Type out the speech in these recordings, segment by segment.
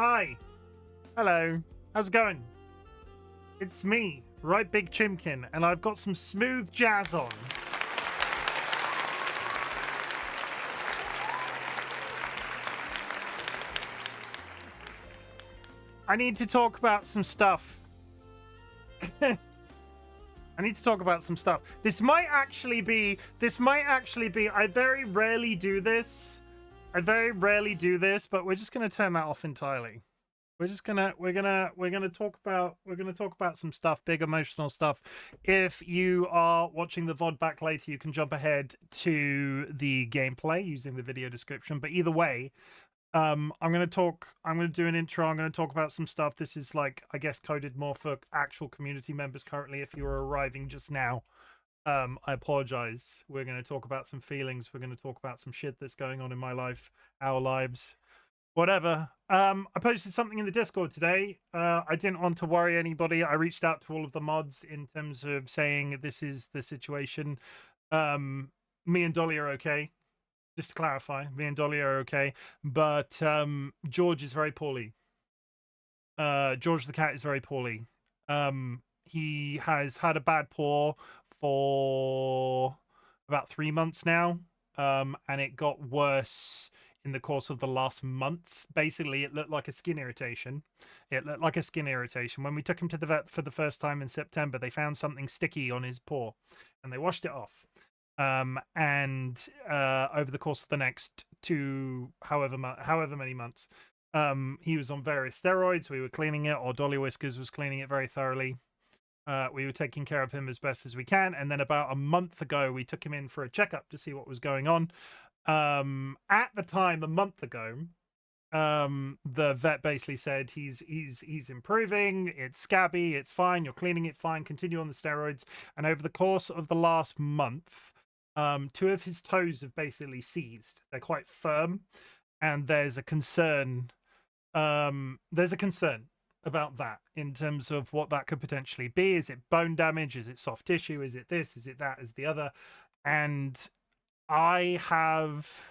Hi. Hello. How's it going? It's me, RightBigChimken, and I've got some smooth jazz on. I need to talk about some stuff. I need to talk about some stuff. This might actually be, I very rarely do this, but we're just going to turn that off entirely. We're gonna talk about some stuff, big emotional stuff. If you are watching the VOD back later, you can jump ahead to the gameplay using the video description. But either way, I'm gonna do an intro. I'm gonna talk about some stuff. This is like, I guess, coded more for actual community members currently. If you are arriving just now, I apologize. We're gonna talk about some feelings. We're gonna talk about some shit that's going on in my life, our lives. Whatever. I posted something in the Discord today. I didn't want to worry anybody. I reached out to all of the mods in terms of saying this is the situation. Me and Dolly are okay. Just to clarify, me and Dolly are okay. But George is very poorly. George the cat is very poorly. He has had a bad paw for about 3 months now. And it got worse in the course of the last month. Basically, it looked like a skin irritation. When we took him to the vet for the first time in September, they found something sticky on his paw and they washed it off. And over the course of the next however many months, he was on various steroids. We were cleaning it, or DollyWhiskers was cleaning it very thoroughly. We were taking care of him as best as we can. And then about a month ago, we took him in for a checkup to see what was going on. At the time, a month ago, the vet basically said he's improving, it's scabby, it's fine, you're cleaning it fine, continue on the steroids. And over the course of the last month, 2 of his toes have basically seized. They're quite firm, and there's a concern about that in terms of what that could potentially be. Is it bone damage? Is it soft tissue? Is it this? Is it that? Is the other? And I have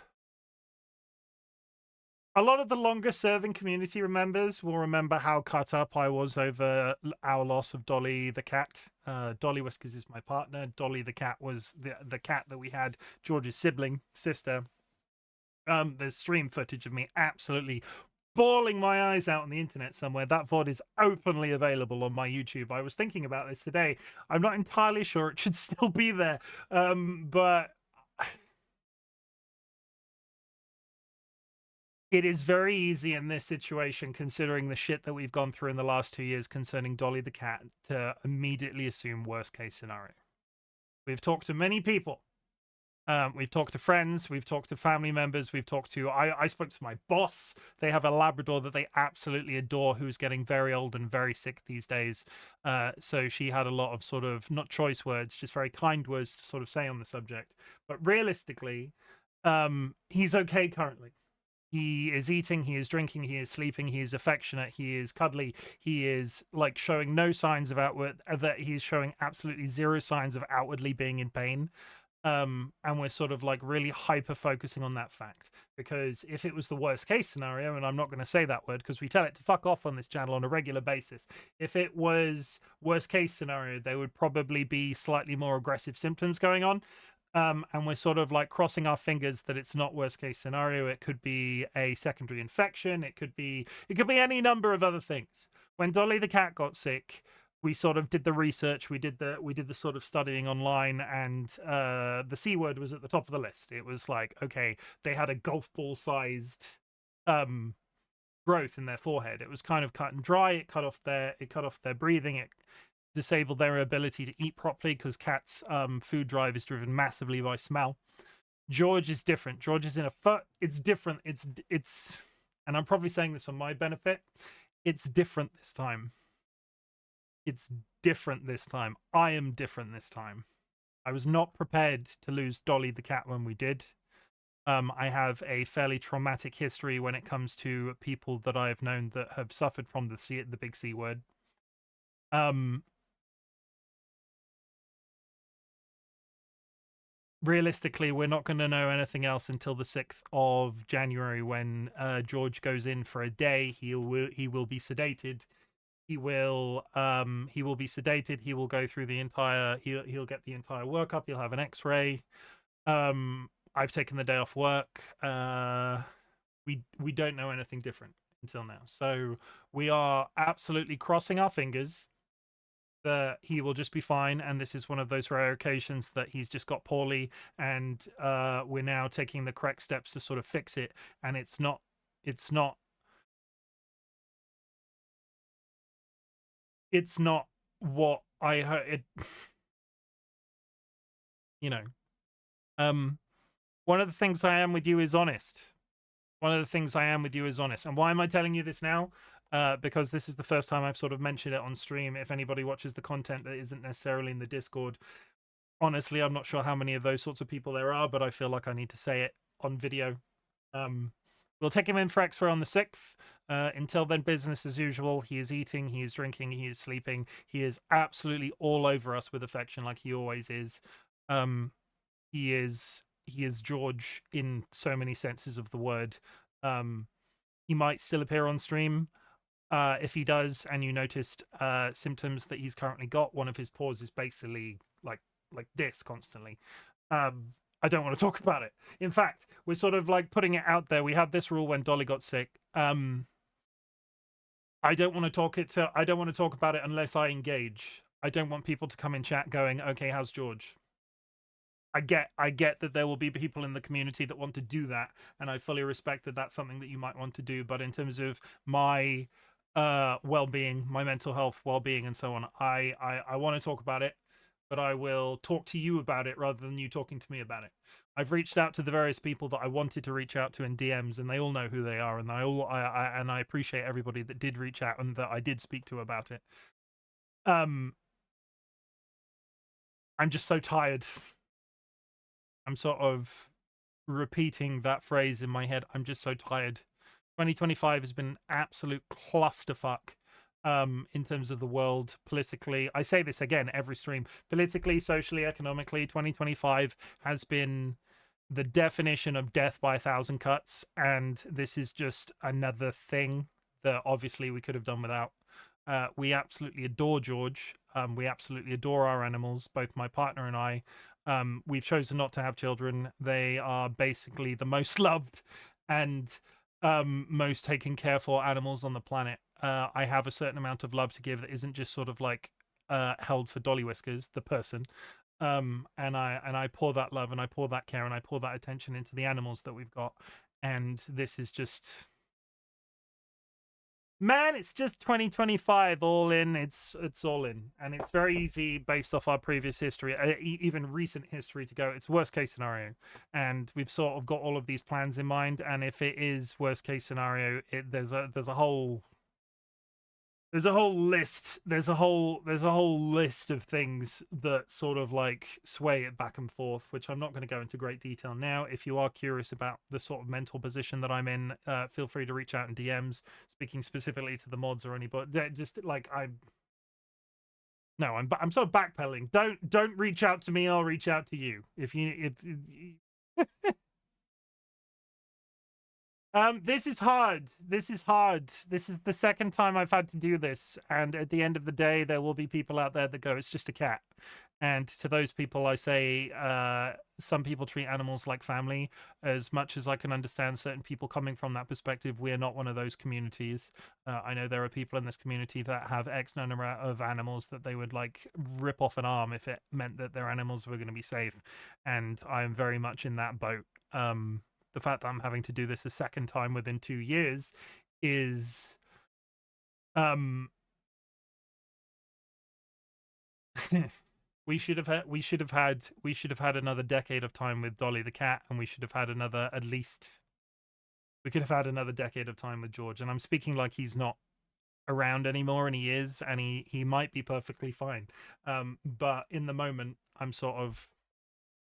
a lot of the longer serving community members will remember how cut up I was over our loss of Dolly the cat. DollyWhiskers is my partner. Dolly the cat was the cat that we had, George's sister. There's stream footage of me absolutely bawling my eyes out on the internet somewhere. That VOD is openly available on my YouTube. I was thinking about this today. I'm not entirely sure it should still be there, but it is very easy in this situation, considering the shit that we've gone through in the last 2 years concerning Dolly the cat, to immediately assume worst case scenario. We've talked to many people. We've talked to friends, we've talked to family members, I spoke to my boss. They have a Labrador that they absolutely adore, who's getting very old and very sick these days. So she had a lot of sort of, not choice words, just very kind words to sort of say on the subject. But realistically, he's okay currently. He is eating, he is drinking, he is sleeping, he is affectionate, he is cuddly, he is like showing no signs of he's showing absolutely zero signs of outwardly being in pain. And we're sort of like really hyper focusing on that fact, because if it was the worst case scenario, and I'm not going to say that word because we tell it to fuck off on this channel on a regular basis, if it was worst case scenario, there would probably be slightly more aggressive symptoms going on. And we're sort of like crossing our fingers that it's not worst case scenario. It could be a secondary infection. It could be any number of other things. When Dolly the cat got sick, we sort of did the research. We did the sort of studying online, and the C word was at the top of the list. It was like, okay, they had a golf ball sized growth in their forehead. It was kind of cut and dry. It cut off their breathing. It disabled their ability to eat properly, because cats' food drive is driven massively by smell. George is different. George is in a foot. It's different. It's, and I'm probably saying this for my benefit, it's different this time. It's different this time. I am different this time. I was not prepared to lose Dolly the cat when we did. I have a fairly traumatic history when it comes to people that I've known that have suffered from the big C word. realistically, we're not going to know anything else until the 6th of January when George goes in for a day. He will be sedated. He will be sedated. He will go through the entire. He'll get the entire workup. He'll have an X-ray. I've taken the day off work. We don't know anything different until now. So we are absolutely crossing our fingers that he will just be fine, and this is one of those rare occasions that he's just got poorly, and we're now taking the correct steps to sort of fix it. And it's not what I heard. You know, one of the things I am with you is honest. One of the things I am with you is honest. And why am I telling you this now? Because this is the first time I've sort of mentioned it on stream. If anybody watches the content that isn't necessarily in the Discord, honestly, I'm not sure how many of those sorts of people there are, but I feel like I need to say it on video. We'll take him in for X-ray on the 6th. Until then, business as usual. He is eating, he is drinking, he is sleeping. He is absolutely all over us with affection, like he always is. He is George in so many senses of the word. He might still appear on stream. If he does, and you noticed symptoms that he's currently got, one of his paws is basically like this constantly. I don't want to talk about it. In fact, we're sort of like putting it out there. We had this rule when Dolly got sick. I don't want to talk about it unless I engage. I don't want people to come in chat going, "Okay, how's George?" I get that there will be people in the community that want to do that, and I fully respect that that's something that you might want to do. But in terms of my well-being, my mental health, well-being, and so on, I want to talk about it, but I will talk to you about it rather than you talking to me about it. I've reached out to the various people that I wanted to reach out to in DMs, and they all know who they are, and I appreciate everybody that did reach out and that I did speak to about it. I'm just so tired. I'm sort of repeating that phrase in my head. I'm just so tired. 2025 has been an absolute clusterfuck in terms of the world politically. I say this again every stream. Politically, socially, economically, 2025 has been the definition of death by 1,000 cuts, and this is just another thing that obviously we could have done without. We absolutely adore George. We absolutely adore our animals, both my partner and I. We've chosen not to have children. They are basically the most loved and most taken care for animals on the planet. I have a certain amount of love to give that isn't just sort of like held for DollyWhiskers, the person. And I pour that love and I pour that care and I pour that attention into the animals that we've got. And this is just, man, it's just 2025 all in. It's all in, and it's very easy based off our previous history, even recent history, to go it's worst case scenario, and we've sort of got all of these plans in mind. And if it is worst case scenario, there's a whole list. There's a whole list of things that sort of like sway it back and forth, which I'm not going to go into great detail now. If you are curious about the sort of mental position that I'm in, feel free to reach out in DMs, speaking specifically to the mods or anybody. Just like I'm sort of backpedaling. Don't reach out to me. I'll reach out to you if you. This is hard. This is the second time I've had to do this, and at the end of the day, there will be people out there that go, "It's just a cat." And to those people, I say, some people treat animals like family. As much as I can understand certain people coming from that perspective, we're not one of those communities. I know there are people in this community that have X number of animals that they would like rip off an arm if it meant that their animals were going to be safe, and I'm very much in that boat. The fact that I'm having to do this a second time within 2 years is we should have had another decade of time with Dolly the cat, and we should have had another we could have had another decade of time with George. And I'm speaking like he's not around anymore, and he is, and he might be perfectly fine. But in the moment, I'm sort of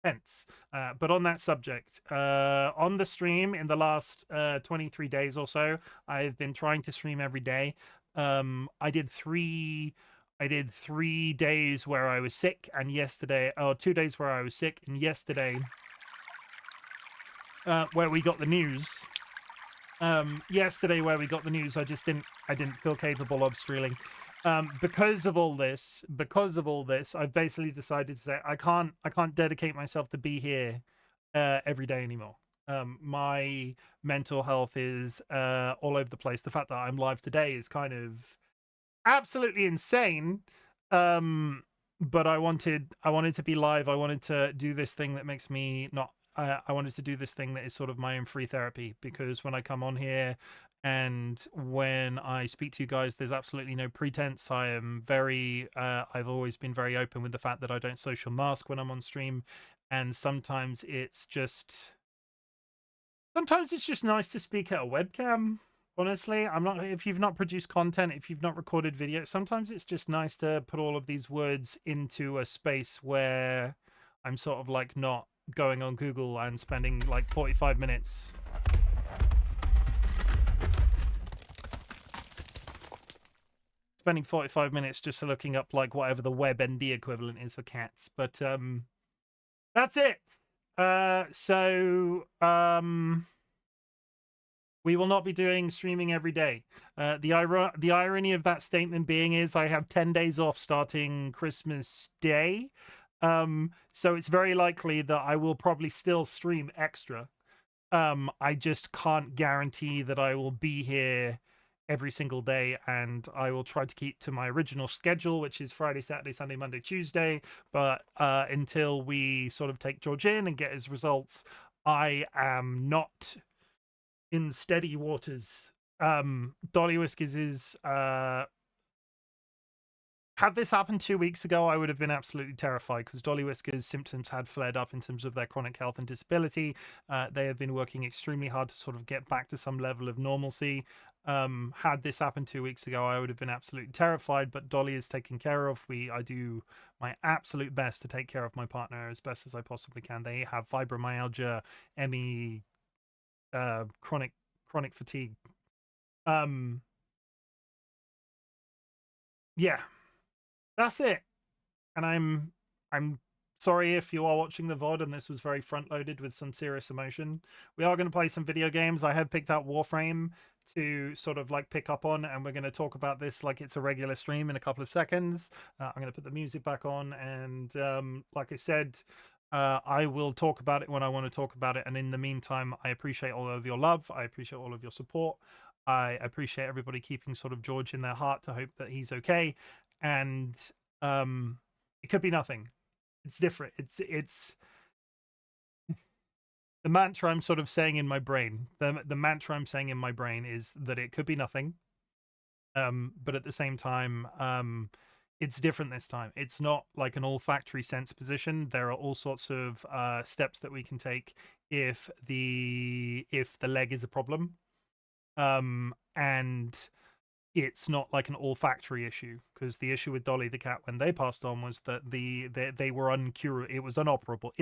tense. But on that subject, on the stream in the last 23 days or so, I've been trying to stream every day. I did 3 I did 3 days where I was sick, and yesterday, or 2 days where I was sick, and yesterday, where we got the news. Yesterday where we got the news, I didn't feel capable of streaming. Because of all this, I've basically decided to say I can't dedicate myself to be here every day anymore. My mental health is all over the place. The fact that I'm live today is kind of absolutely insane. But I wanted to be live. I wanted to do this thing that makes me not. I wanted to do this thing that is sort of my own free therapy, because when I come on here and when I speak to you guys, there's absolutely no pretense. I am very. I've always been very open with the fact that I don't social mask when I'm on stream, and sometimes it's just nice to speak at a webcam. Honestly, I'm not. If you've not produced content, if you've not recorded video, sometimes it's just nice to put all of these words into a space where I'm sort of like not going on Google and spending like 45 minutes. Spending 45 minutes just looking up like whatever the WebMD equivalent is for cats. But that's it. We will not be doing streaming every day. The irony of that statement being is I have 10 days off starting Christmas Day. So it's very likely that I will probably still stream extra. I just can't guarantee that I will be here every single day, and I will try to keep to my original schedule, which is Friday, Saturday, Sunday, Monday, Tuesday. But until we sort of take George in and get his results, I am not in steady waters. DollyWhiskers is had this happened 2 weeks ago, I would have been absolutely terrified, because DollyWhiskers' symptoms had flared up in terms of their chronic health and disability. They have been working extremely hard to sort of get back to some level of normalcy. Had this happened 2 weeks ago, I would have been absolutely terrified, but Dolly is taken care of. I do my absolute best to take care of my partner as best as I possibly can. They have fibromyalgia, ME, chronic fatigue. Yeah, that's it. And I'm sorry if you are watching the VOD and this was very front loaded with some serious emotion. We are going to play some video games. I have picked out Warframe to sort of like pick up on, and we're going to talk about this like it's a regular stream in a couple of seconds. I'm going to put the music back on, and like I said, I will talk about it when I want to talk about it. And in the meantime, I appreciate all of your love. I appreciate all of your support. I appreciate everybody keeping sort of George in their heart to hope that he's okay. And it could be nothing. It's different. It's the mantra I'm sort of saying in my brain. The mantra I'm saying in my brain is that it could be nothing. But at the same time, it's different this time. It's not like an olfactory sense position. There are all sorts of steps that we can take if the leg is a problem. And it's not like an olfactory issue, because the issue with Dolly the cat when they passed on was that they were uncurable. It was inoperable.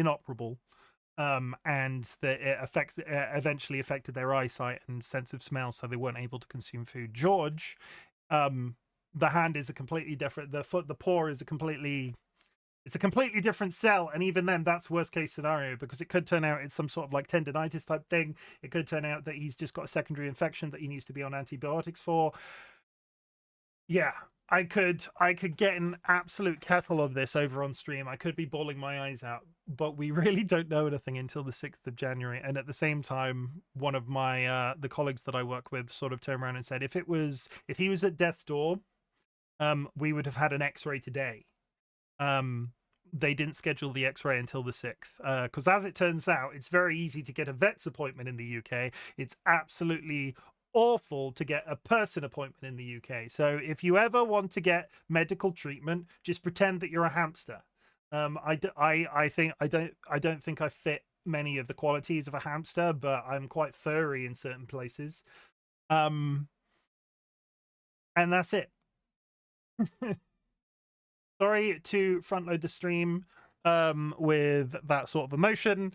And that it eventually affected their eyesight and sense of smell, so they weren't able to consume food. George, the hand is a completely different. The paw is a completely different cell, and even then, that's worst case scenario, because it could turn out it's some sort of like tendonitis type thing. It could turn out that he's just got a secondary infection that he needs to be on antibiotics for. Yeah, I could get an absolute kettle of this over on stream. I could be bawling my eyes out, but we really don't know anything until the 6th of January. And at the same time, one of my the colleagues that I work with sort of turned around and said, if he was at death's door, we would have had an X-ray today. They didn't schedule the X-ray until the 6th, because as it turns out, it's very easy to get a vet's appointment in the UK. It's absolutely awful to get a person appointment in the UK. So if you ever want to get medical treatment, just pretend that you're a hamster. I don't think I fit many of the qualities of a hamster, but I'm quite furry in certain places. And that's it. Sorry to front load the stream with that sort of emotion.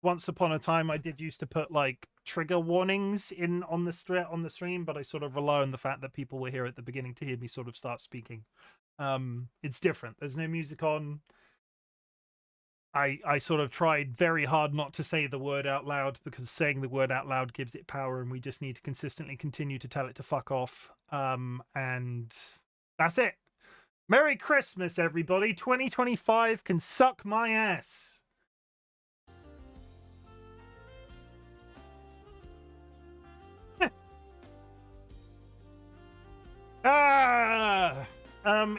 Once upon a time, I did used to put like trigger warnings on the stream, but I sort of rely on the fact that people were here at the beginning to hear me sort of start speaking. It's different. There's no music on. I sort of tried very hard not to say the word out loud, because saying the word out loud gives it power, and we just need to consistently continue to tell it to fuck off. And that's it. Merry Christmas, everybody. 2025 can suck my ass.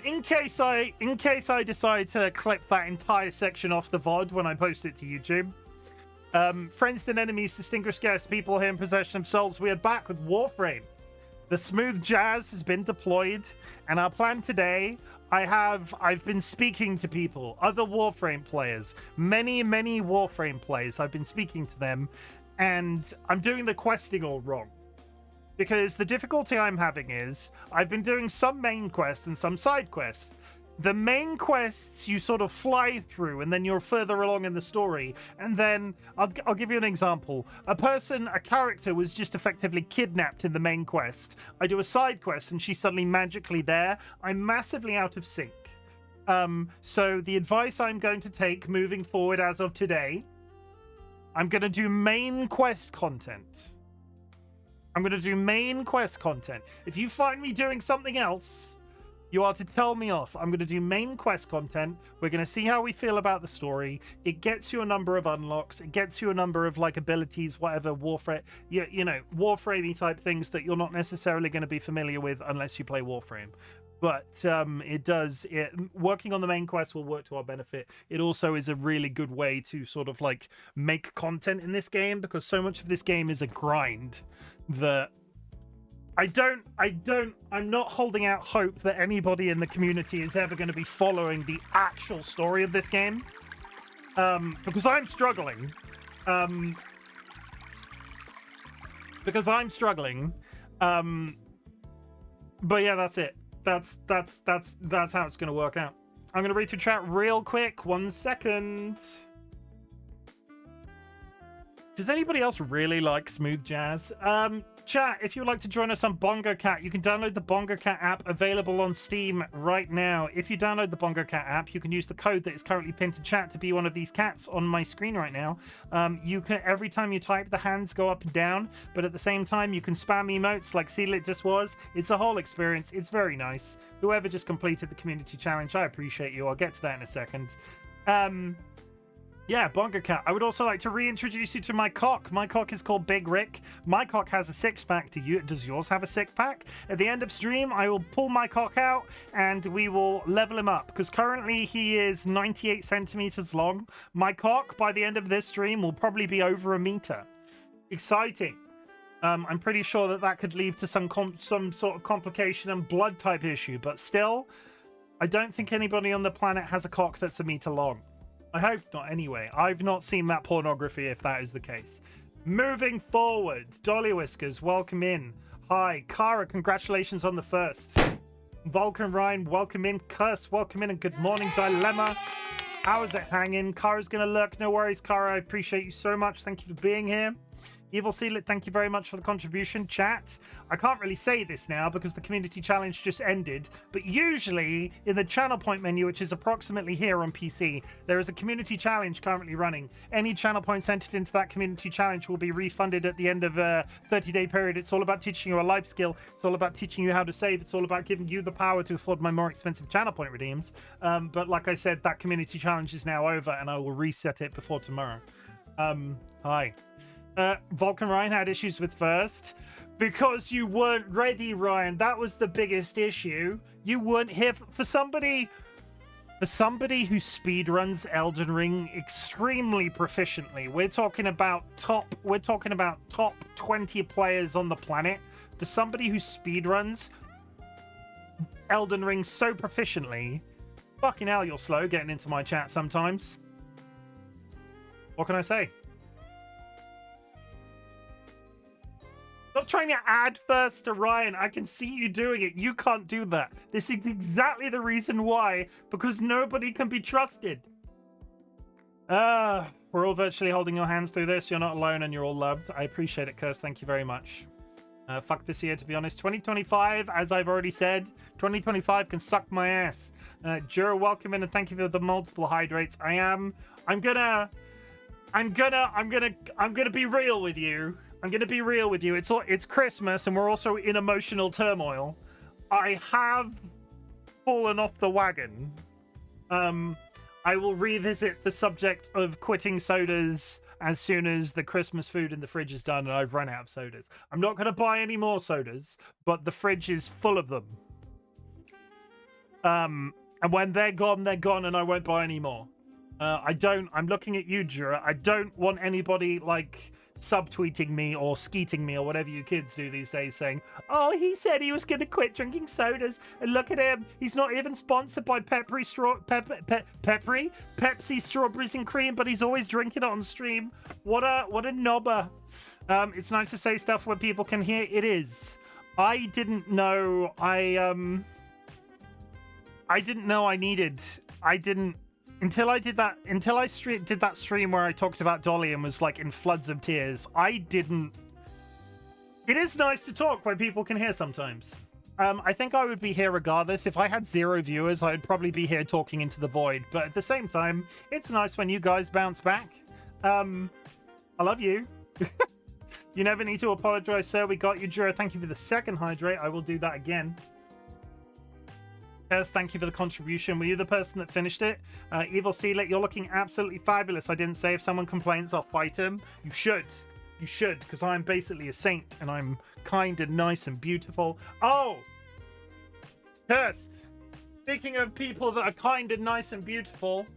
In case I decide to clip that entire section off the VOD when I post it to YouTube. Friends and enemies, distinguished guests, people here in possession of souls, we are back with Warframe. The smooth jazz has been deployed, and our plan today, I've been speaking to people, other Warframe players, many Warframe players. I've been speaking to them, and I'm doing the questing all wrong. Because the difficulty I'm having is, I've been doing some main quests and some side quests. The main quests you sort of fly through, and then you're further along in the story. And then, I'll give you an example. A character was just effectively kidnapped in the main quest. I do a side quest, and she's suddenly magically there. I'm massively out of sync. So the advice I'm going to take moving forward as of today, I'm going to do main quest content. If you find me doing something else, you are to tell me off. I'm going to do main quest content. We're going to see how we feel about the story. It gets you a number of unlocks. It gets you a number of like abilities, whatever, Warframe, you know, Warframey type things that you're not necessarily going to be familiar with unless you play Warframe. But working on the main quest will work to our benefit. It also is a really good way to sort of like make content in this game, because so much of this game is a grind that I'm not holding out hope that anybody in the community is ever going to be following the actual story of this game, because I'm struggling. But yeah, that's it. That's how it's going to work out. I'm going to read through chat real quick. 1 second. Does anybody else really like smooth jazz? Chat, if you would like to join us on Bongo Cat, you can download the Bongo Cat app, available on Steam right now. If you download the Bongo Cat app, you can use the code that is currently pinned to chat to be one of these cats on my screen right now. You can, every time you type, the hands go up and down, but at the same time, you can spam emotes like Seedlit just was. It's a whole experience. It's very nice. Whoever just completed the community challenge, I appreciate you. I'll get to that in a second. Yeah, Bongo Cat. I would also like to reintroduce you to my cock. My cock is called Big Rick. My cock has a six-pack. Does yours have a six-pack? At the end of stream, I will pull my cock out and we will level him up, because currently he is 98 centimeters long. My cock, by the end of this stream, will probably be over 1 meter. Exciting. I'm pretty sure that could lead to some sort of complication and blood type issue, but still, I don't think anybody on the planet has a cock that's 1 meter long. I hope not, anyway. I've not seen that pornography, if that is the case. Moving forward, DollyWhiskers, welcome in. Hi, Kara, congratulations on the first. Vulcan Ryan, welcome in. Curse, welcome in, and good morning, Dilemma. How is it hanging? Kara's gonna lurk, no worries, Kara. I appreciate you so much. Thank you for being here. Evil Seedlit, thank you very much for the contribution. Chat, I can't really say this now because the community challenge just ended, but usually in the channel point menu, which is approximately here on PC, there is a community challenge currently running. Any channel points entered into that community challenge will be refunded at the end of a 30-day period. It's all about teaching you a life skill. It's all about teaching you how to save. It's all about giving you the power to afford my more expensive channel point redeems. But like I said, that community challenge is now over, and I will reset it before tomorrow. Hi. Vulcan Ryan had issues with first because you weren't ready, Ryan. That was the biggest issue. You weren't here for somebody who speedruns Elden Ring extremely proficiently. We're talking about top 20 players on the planet. For somebody who speedruns Elden Ring so proficiently, fucking hell, you're slow getting into my chat sometimes. What can I say? Stop trying to add first to Ryan. I can see you doing it. You can't do that. This is exactly the reason why. Because nobody can be trusted. We're all virtually holding your hands through this. You're not alone and you're all loved. I appreciate it, Curse. Thank you very much. Fuck this year, to be honest. 2025, as I've already said, 2025 can suck my ass. Jura, welcome in and thank you for the multiple hydrates. I'm gonna be real with you. I'm gonna be real with you. It's Christmas and we're also in emotional turmoil. I have fallen off the wagon. I will revisit the subject of quitting sodas as soon as the Christmas food in the fridge is done and I've run out of sodas. I'm not going to buy any more sodas, but the fridge is full of them. And when they're gone, and I won't buy any more. I'm looking at you, Jura. I don't want anybody, like, subtweeting me or skeeting me or whatever you kids do these days saying, oh, he said he was going to quit drinking sodas and look at him, he's not even sponsored by Pepsi strawberries and cream, but he's always drinking it on stream. What a knobber. It's nice to say stuff where people can hear. It is. I didn't know until I did that stream where I talked about Dolly and was like in floods of tears. It is nice to talk where people can hear sometimes. I think I would be here regardless. If I had 0 viewers, I'd probably be here talking into the void. But at the same time, it's nice when you guys bounce back. I love you. You never need to apologize, sir. We got you, Jura. Thank you for the second hydrate. I will do that again. Yes, thank you for the contribution. Were you the person that finished it? Evil Sealet, you're looking absolutely fabulous. I didn't say if someone complains, I'll fight him. You should. You should, because I'm basically a saint, and I'm kind and nice and beautiful. Oh! Cursed! Speaking of people that are kind and nice and beautiful,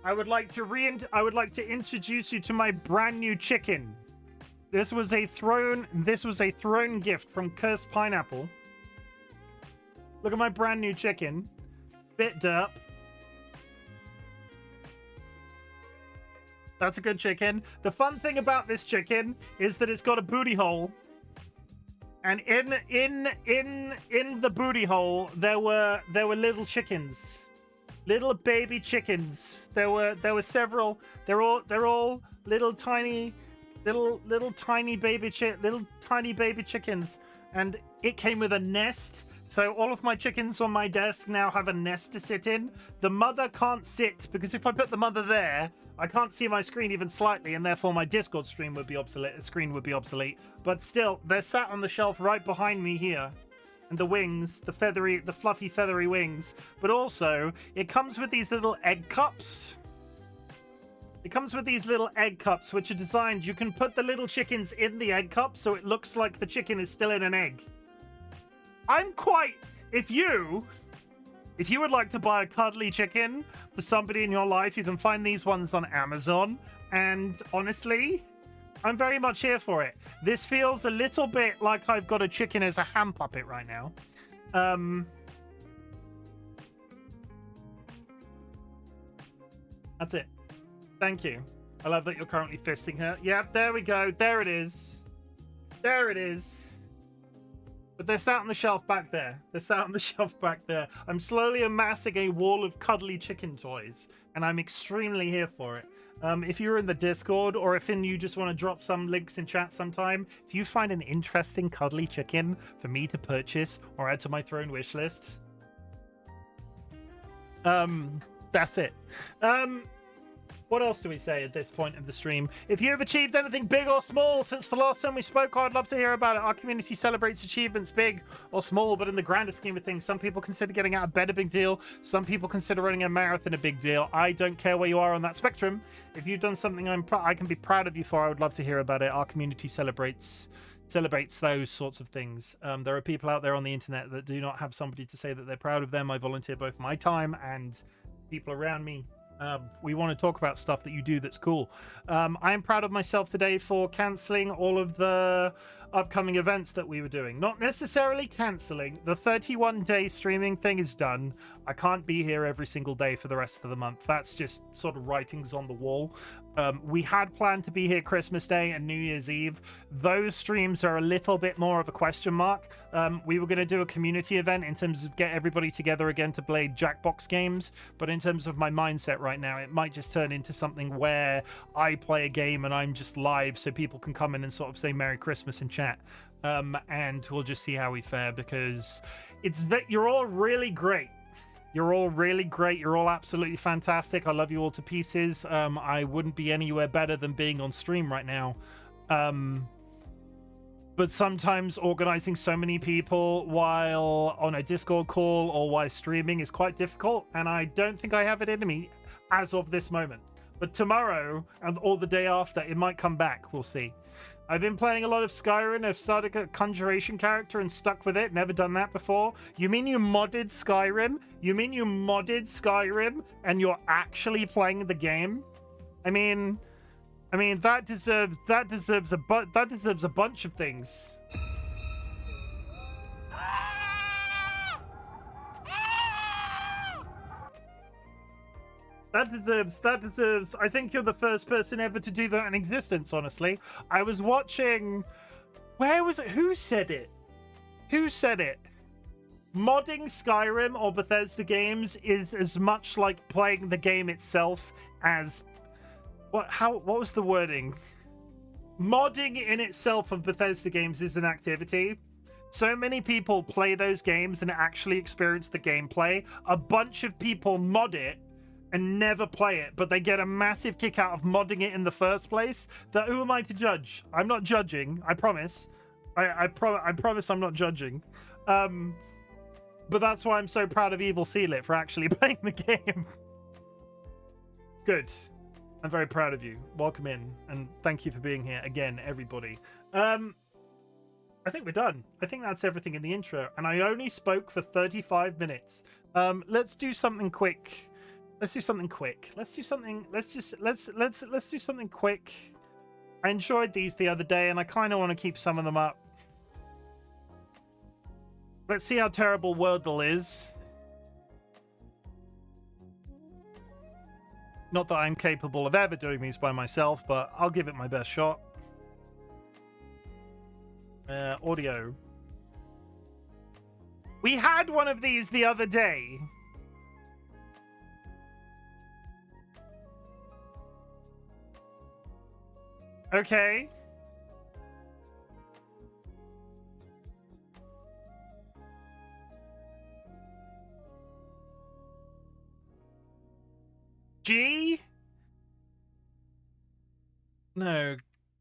I would like to introduce you to my brand new chicken. This was a throne gift from Cursed Pineapple. Look at my brand new chicken. Bit derp. That's a good chicken. The fun thing about this chicken is that it's got a booty hole. And in the booty hole there were little chickens. Little baby chickens. There were several. They're all little tiny baby chickens. And it came with a nest. So all of my chickens on my desk now have a nest to sit in. The mother can't sit because if I put the mother there, I can't see my screen even slightly, and therefore my Discord screen would be obsolete. But still, they're sat on the shelf right behind me here. And the wings, the fluffy feathery wings. But also, it comes with these little egg cups. Which are designed, you can put the little chickens in the egg cup so it looks like the chicken is still in an egg. If you would like to buy a cuddly chicken for somebody in your life, you can find these ones on Amazon. And honestly, I'm very much here for it. This feels a little bit like I've got a chicken as a hand puppet right now. That's it. Thank you. I love that you're currently fisting her. Yeah, there we go. There it is. But they're sat on the shelf back there. I'm slowly amassing a wall of cuddly chicken toys, and I'm extremely here for it. If you're in the Discord, or if you just want to drop some links in chat sometime, if you find an interesting cuddly chicken for me to purchase or add to my throne wish list, that's it. What else do we say at this point of the stream? If you have achieved anything big or small since the last time we spoke, I'd love to hear about it. Our community celebrates achievements big or small, but in the grander scheme of things, some people consider getting out of bed a big deal. Some people consider running a marathon a big deal. I don't care where you are on that spectrum. If you've done something I can be proud of you for, I would love to hear about it. Our community celebrates those sorts of things. There are people out there on the internet that do not have somebody to say that they're proud of them. I volunteer both my time and people around me. We want to talk about stuff that you do that's cool. I am proud of myself today for cancelling all of the upcoming events that we were doing. Not necessarily cancelling. The 31-day streaming thing is done. I can't be here every single day for the rest of the month. That's just sort of writings on the wall. We had planned to be here Christmas Day and New Year's Eve. Those streams are a little bit more of a question mark. We were going to do a community event in terms of get everybody together again to play Jackbox games. But in terms of my mindset right now, it might just turn into something where I play a game and I'm just live so people can come in and sort of say Merry Christmas and chat. And we'll just see how we fare, because you're all really great. You're all really great. You're all absolutely fantastic. I love you all to pieces. I wouldn't be anywhere better than being on stream right now. But sometimes organizing so many people while on a Discord call or while streaming is quite difficult, and I don't think I have it in me as of this moment. But tomorrow or the day after, it might come back. We'll see. I've been playing a lot of Skyrim. I've started a conjuration character and stuck with it. Never done that before. You mean you modded Skyrim? You mean you modded Skyrim and you're actually playing the game? I mean that deserves a bunch of things. That deserves. I think you're the first person ever to do that in existence, honestly. I was watching. Where was it? Who said it? Who said it? Modding Skyrim or Bethesda games is as much like playing the game itself as. What was the wording? Modding in itself of Bethesda games is an activity. So many people play those games and actually experience the gameplay. A bunch of people mod it and never play it, but they get a massive kick out of modding it in the first place. That who am I to judge? I'm not judging. I promise. I promise I'm not judging. But that's why I'm so proud of Evil Sealit for actually playing the game. Good. I'm very proud of you. Welcome in, and thank you for being here again, everybody. I think we're done. I think that's everything in the intro, and I only spoke for 35 minutes. Let's do something quick. Let's do something quick. Let's do something quick. I enjoyed these the other day, and I kind of want to keep some of them up. Let's see how terrible Wordle is. Not that I'm capable of ever doing these by myself, but I'll give it my best shot. Audio. We had one of these the other day. Okay. G? No.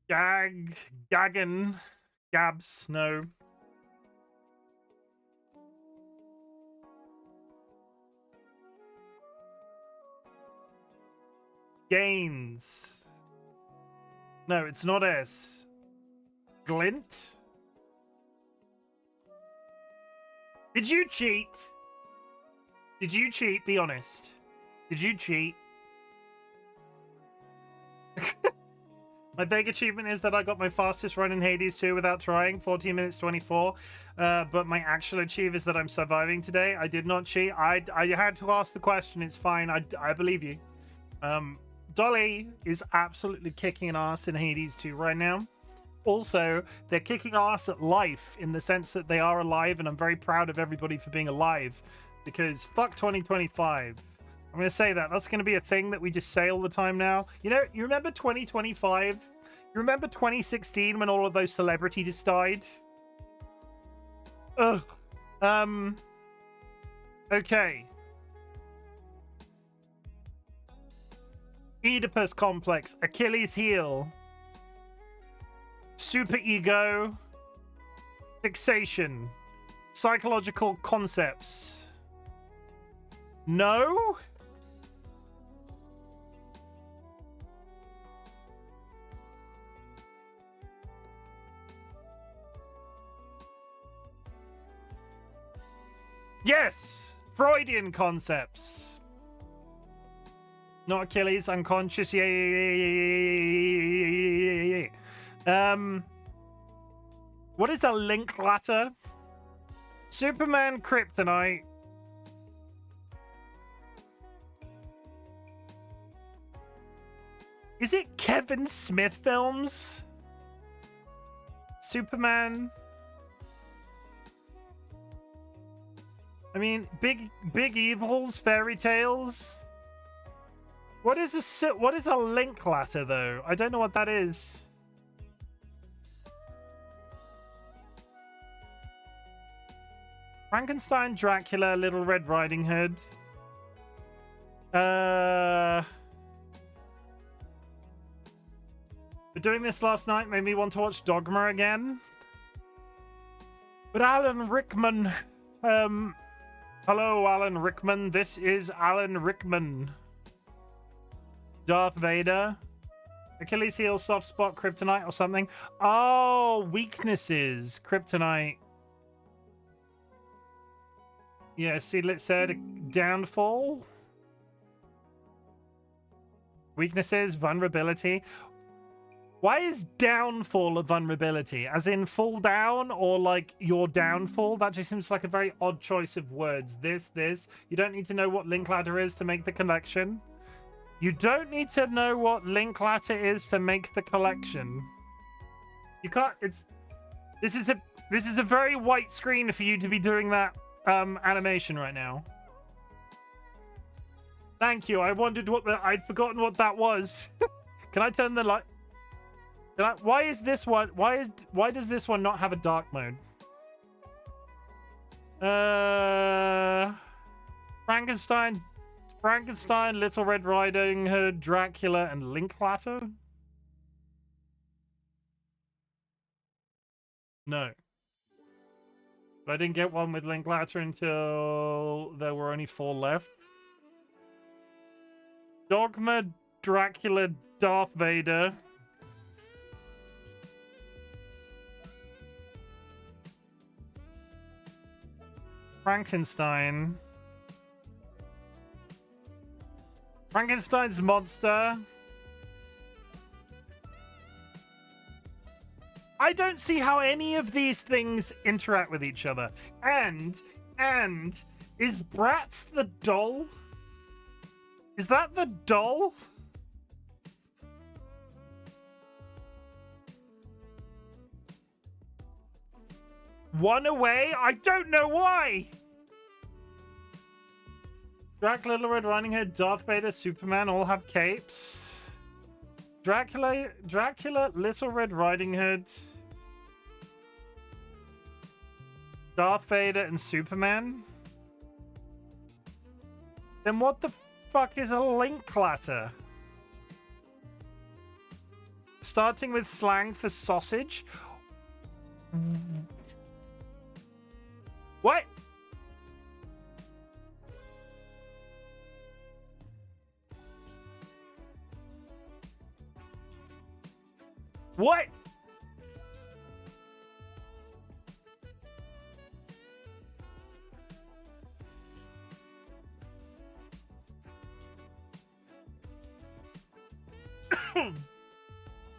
Gaggin. Gabs. No. Gains. No, it's not S. Glint? Did you cheat? Did you cheat? Be honest. Did you cheat? My big achievement is that I got my fastest run in Hades 2 without trying, 14 minutes 24. But my actual achieve is that I'm surviving today. I did not cheat. I had to ask the question. It's fine. I believe you. Dolly is absolutely kicking an ass in Hades 2 right now. Also, they're kicking ass at life in the sense that they are alive, and I'm very proud of everybody for being alive, because fuck 2025. I'm going to say that. That's going to be a thing that we just say all the time now. You know, you remember 2025? You remember 2016 when all of those celebrities died? Ugh. Okay. Oedipus complex, Achilles heel, super ego, fixation, psychological concepts. No? Yes! Freudian concepts. Not Achilles, unconscious. Yeah. What is a link latter? Superman kryptonite. Is it Kevin Smith films? Superman. I mean, big evils, fairy tales. What is a link ladder though? I don't know what that is. Frankenstein, Dracula, Little Red Riding Hood. But doing this last night made me want to watch Dogma again. But Alan Rickman, hello, Alan Rickman. This is Alan Rickman. Darth Vader. Achilles heel, soft spot, kryptonite or something. Oh, weaknesses. Kryptonite. Yeah, Seedlit said downfall. Weaknesses, vulnerability. Why is downfall a vulnerability? As in fall down or like your downfall? That just seems like a very odd choice of words. This. You don't need to know what Linklater is to make the collection. You don't need to know what Linklater is to make the collection. You can't. This is a very white screen for you to be doing that animation right now. Thank you. I wondered I'd forgotten what that was. Can I turn the light? Why is this one? Why does this one not have a dark mode? Frankenstein, Little Red Riding Hood, Dracula, and Linklater. No. But I didn't get one with Linklater until there were only 4 left. Dogma, Dracula, Darth Vader. Frankenstein. Frankenstein's monster. I don't see how any of these things interact with each other. And is Bratz the doll? Is that the doll? One away? I don't know why. Dracula, Little Red Riding Hood, Darth Vader, Superman all have capes. Dracula, Little Red Riding Hood, Darth Vader, and Superman. Then what the fuck is a Linklater? Starting with slang for sausage. What? What?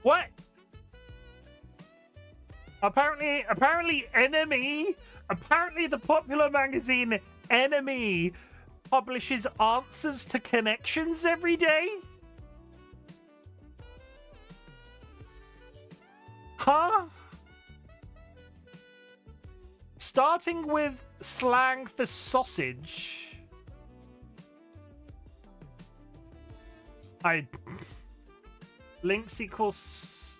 What? Apparently Enemy, apparently the popular magazine Enemy publishes answers to connections every day? Huh? Starting with slang for sausage. Links equals...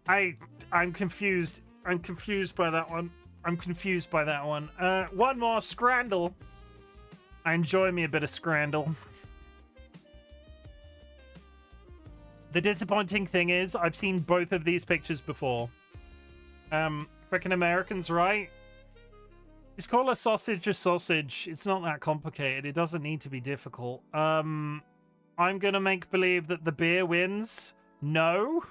I'm confused. I'm confused by that one. One more, Scrandle. I enjoy me a bit of Scrandle. The disappointing thing is, I've seen both of these pictures before. Frickin' Americans, right? Just call a sausage a sausage. It's not that complicated. It doesn't need to be difficult. I'm gonna make believe that the beer wins. No.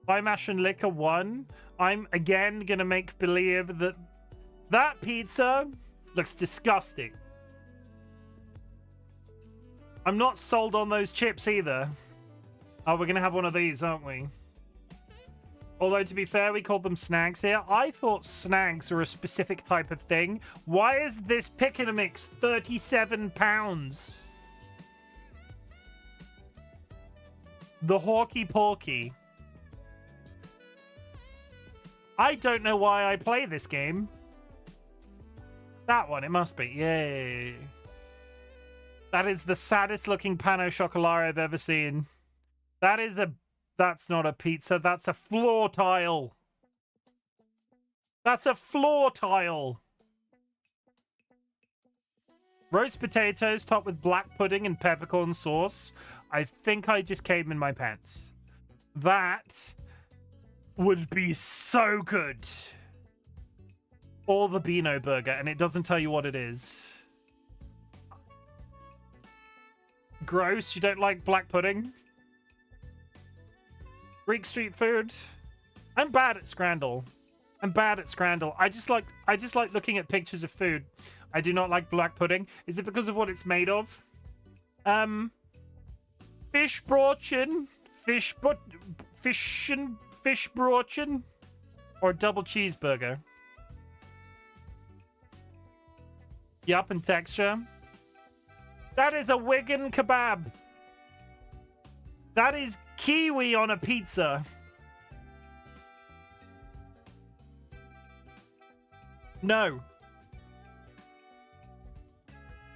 Pie Mash and Liquor won. I'm again gonna make believe that that pizza looks disgusting. I'm not sold on those chips either. Oh, we're gonna have one of these, aren't we? Although, to be fair, we called them snags here. I thought snags were a specific type of thing. Why is this pick and a mix £37? The Hawky Porky. I don't know why I play this game. That one, it must be. Yay. That is the saddest looking pan au chocolat I've ever seen. That's not a pizza, that's a floor tile. That's a floor tile. Roast potatoes topped with black pudding and peppercorn sauce. I think I just came in my pants. That would be so good. Or the Beano burger, and it doesn't tell you what it is. Gross, you don't like black pudding? Greek street food. I'm bad at Scrandle. I just like looking at pictures of food. I do not like black pudding. Is it because of what it's made of? Fish brochin, fish brochin, or double cheeseburger. Yup, and texture. That is a Wigan kebab. That is kiwi on a pizza. No.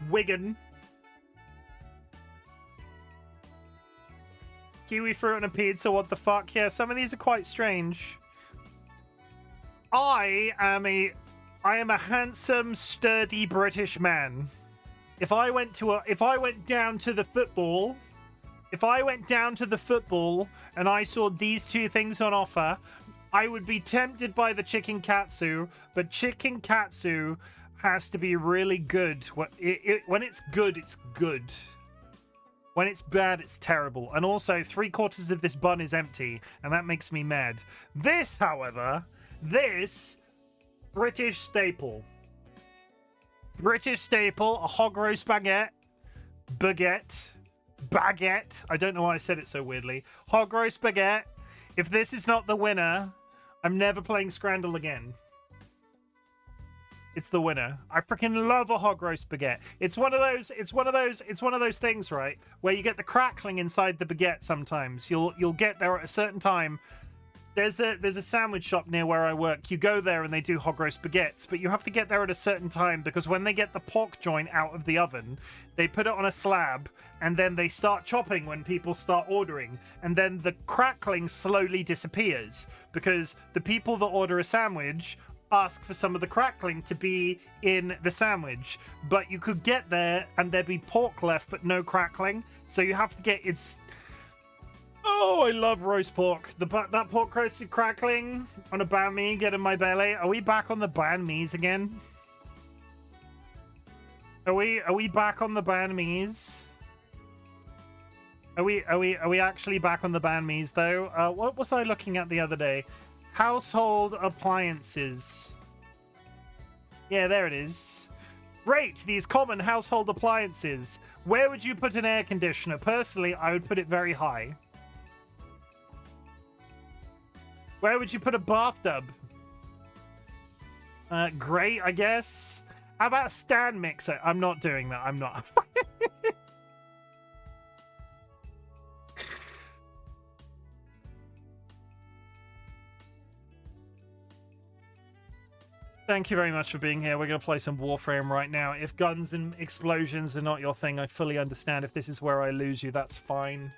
Wigan. Kiwi fruit on a pizza, what the fuck? Yeah, some of these are quite strange. I am a handsome, sturdy British man. If I went down to the football and I saw these two things on offer, I would be tempted by the chicken katsu, but chicken katsu has to be really good. When it's good, it's good. When it's bad, it's terrible. And also, 3/4 of this bun is empty, and that makes me mad. This, however, British staple, a hog roast baguette. I don't know why I said it so weirdly. Hog roast baguette. If this is not the winner, I'm never playing Scrandle again. It's the winner. I freaking love a hog roast baguette. It's one of those things, right? Where you get the crackling inside the baguette sometimes. You'll get there at a certain time. There's a sandwich shop near where I work. You go there and they do hog roast baguettes, but you have to get there at a certain time because when they get the pork joint out of the oven, they put it on a slab and then they start chopping when people start ordering, and then the crackling slowly disappears because the people that order a sandwich ask for some of the crackling to be in the sandwich, but you could get there and there'd be pork left but no crackling, so you have to get Oh, I love roast pork. That pork roasted crackling on a banh mi, get in my belly. Are we back on the banh mi's again? Are we back on the banh mi's? Are we actually back on the banh mi's though? What was I looking at the other day? Household appliances. Yeah, there it is. Rate these common household appliances. Where would you put an air conditioner? Personally, I would put it very high. Where would you put a bathtub? Great, I guess. How about a stand mixer? I'm not doing that. I'm not. Thank you very much for being here. We're going to play some Warframe right now. If guns and explosions are not your thing, I fully understand. If this is where I lose you, that's fine.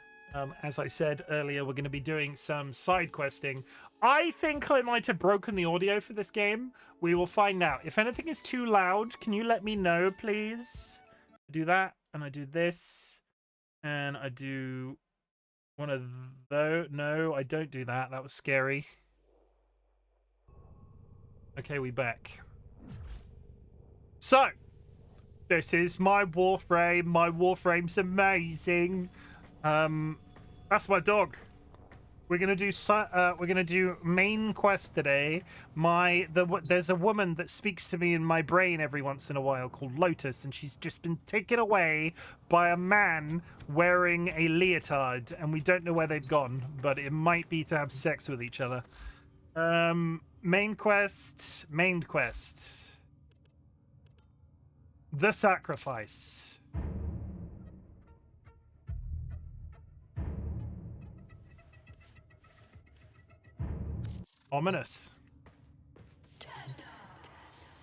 As I said earlier, we're going to be doing some side questing. I think I might have broken the audio for this game. We will find out. If anything is too loud, can you let me know, please? I do that, and I do this, and I do one of those. No, I don't do that. That was scary. Okay, we back. So, this is my Warframe. My Warframe's amazing. That's my dog. We're gonna do main quest today. There's a woman that speaks to me in my brain every once in a while called Lotus, and she's just been taken away by a man wearing a leotard, and we don't know where they've gone, but it might be to have sex with each other. Main quest. The sacrifice. Ominous.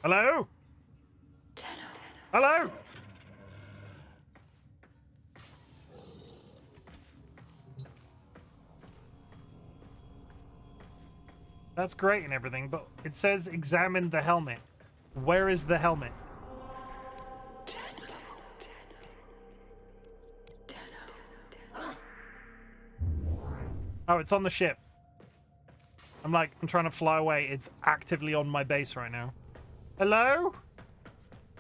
Hello? Hello? That's great and everything, but it says examine the helmet. Where is the helmet? Oh, it's on the ship. I'm trying to fly away. It's actively on my base right now. Hello?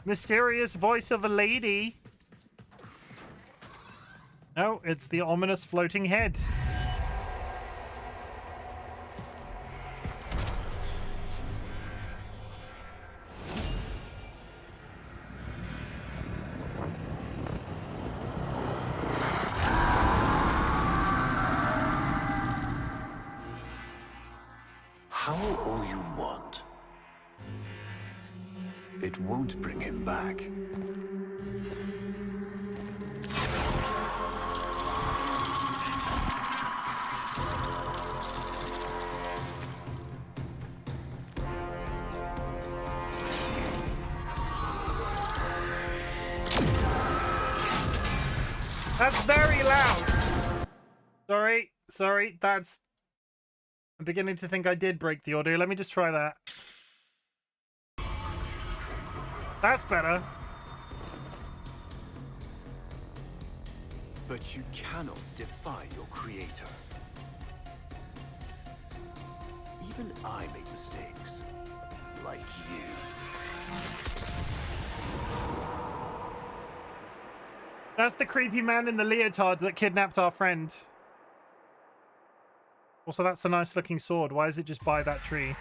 Mysterious voice of a lady. No, it's the ominous floating head. How all you want. It won't bring him back. That's very loud. Sorry, that's... I'm beginning to think I did break the audio. Let me just try that. That's better. But you cannot defy your creator. Even I make mistakes. Like you. That's the creepy man in the leotard that kidnapped our friend. Also, that's a nice looking sword. Why is it just by that tree?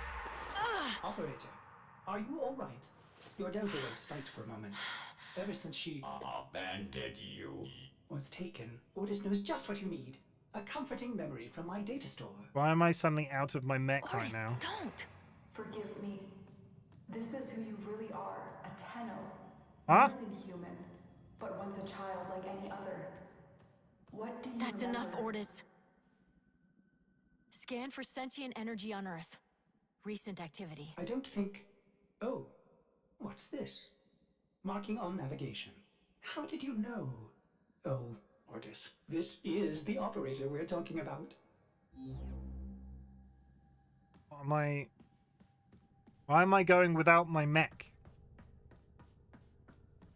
Operator, are you all right? Your Delta Wave spiked for a moment. Ever since she abandoned you. was taken, Ordis knows just what you need. A comforting memory from my data store. Why am I suddenly out of my mech right Ordis, now? don't! Forgive me. This is who you really are, a Tenno. Huh? More than human, but once a child like any other. What do you That's remember? enough, Ordis. Scan for sentient energy on Earth. Recent activity. I don't think... Oh, what's this? Marking on navigation. How did you know? Oh, Ordis, this is the operator we're talking about. Why am I going without my mech?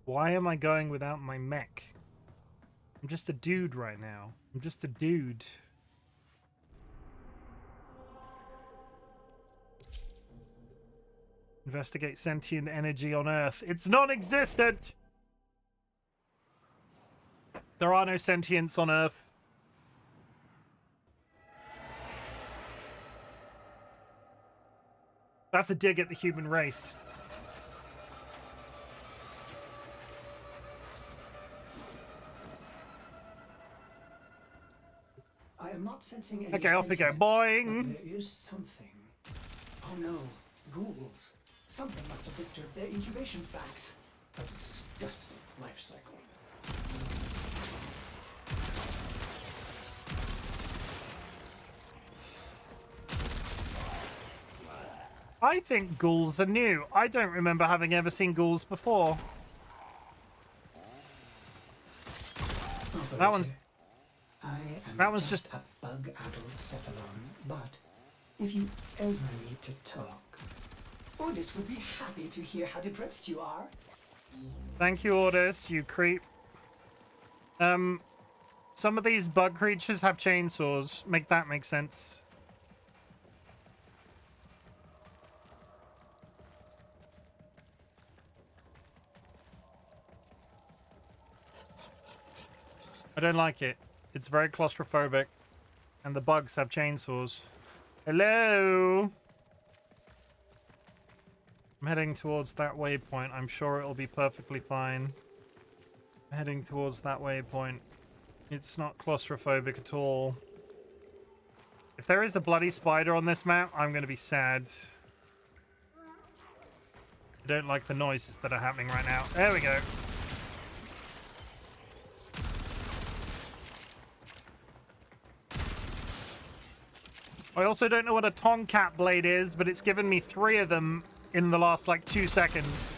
Why am I going without my mech? I'm just a dude right now. I'm just a dude. Investigate sentient energy on Earth. It's non-existent! There are no sentients on Earth. That's a dig at the human race. I am not sensing any Okay, off we go. sentience, Boing! but there is something. Oh no, ghouls. Something must have disturbed their incubation sacs. A disgusting life cycle. I think ghouls are new. I don't remember having ever seen ghouls before. That one's... That one's just a bug-addled cephalon, but if you ever need to talk, Ordis would be happy to hear how depressed you are. Thank you, Ordis, you creep. Some of these bug creatures have chainsaws. Make that make sense. I don't like it. It's very claustrophobic. And the bugs have chainsaws. Hello? I'm heading towards that waypoint. I'm sure it'll be perfectly fine. I'm heading towards that waypoint. It's not claustrophobic at all. If there is a bloody spider on this map, I'm going to be sad. I don't like the noises that are happening right now. There we go. I also don't know what a Tomcat blade is, but it's given me 3 of them in the last, like, 2 seconds.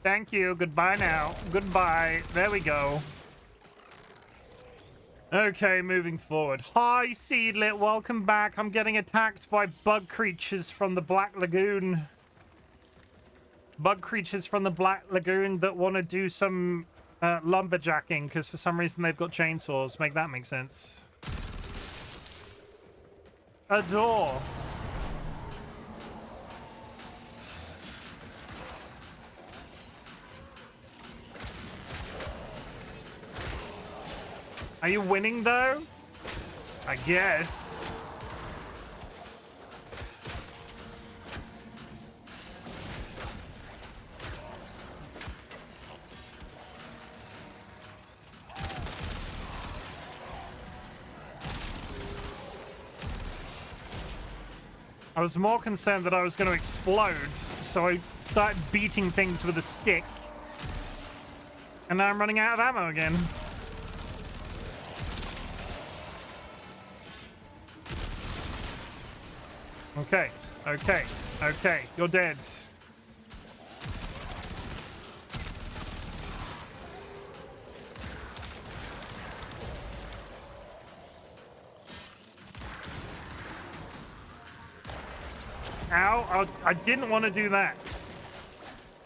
Thank you. Goodbye now. Goodbye. There we go. Okay, moving forward. Hi, Seedlit. Welcome back. I'm getting attacked by bug creatures from the Black Lagoon. Bug creatures from the Black Lagoon that want to do some lumberjacking because for some reason they've got chainsaws. Make that make sense. A door. Are you winning though? I guess. I was more concerned that I was going to explode, so I started beating things with a stick. And now I'm running out of ammo again. Okay, okay, okay, you're dead. Ow, I didn't want to do that.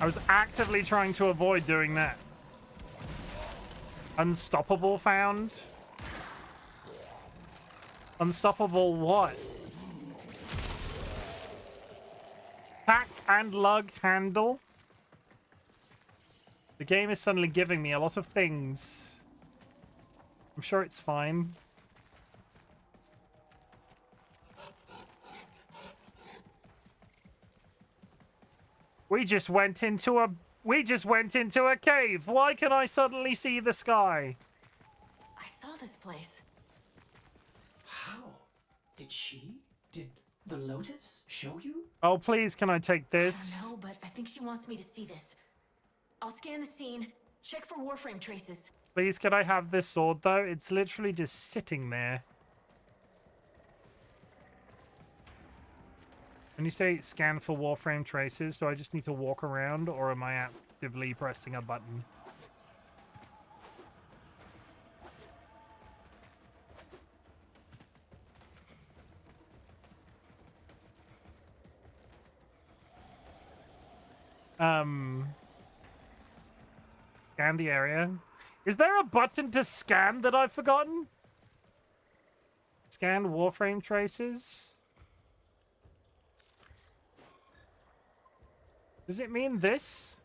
I was actively trying to avoid doing that. Unstoppable found? Unstoppable what? Pack and lug handle. The game is suddenly giving me a lot of things. I'm sure it's fine. We just went into a cave. Why can I suddenly see the sky? I saw this place. How? Did the Lotus show you? Oh, please, can I take this? I don't know, but I think she wants me to see this. I'll scan the scene, check for Warframe traces. Please, can I have this sword, though? It's literally just sitting there. When you say scan for Warframe traces, do I just need to walk around, or am I actively pressing a button? Scan the area. Is there a button to scan that I've forgotten? Scan Warframe traces? Does it mean this?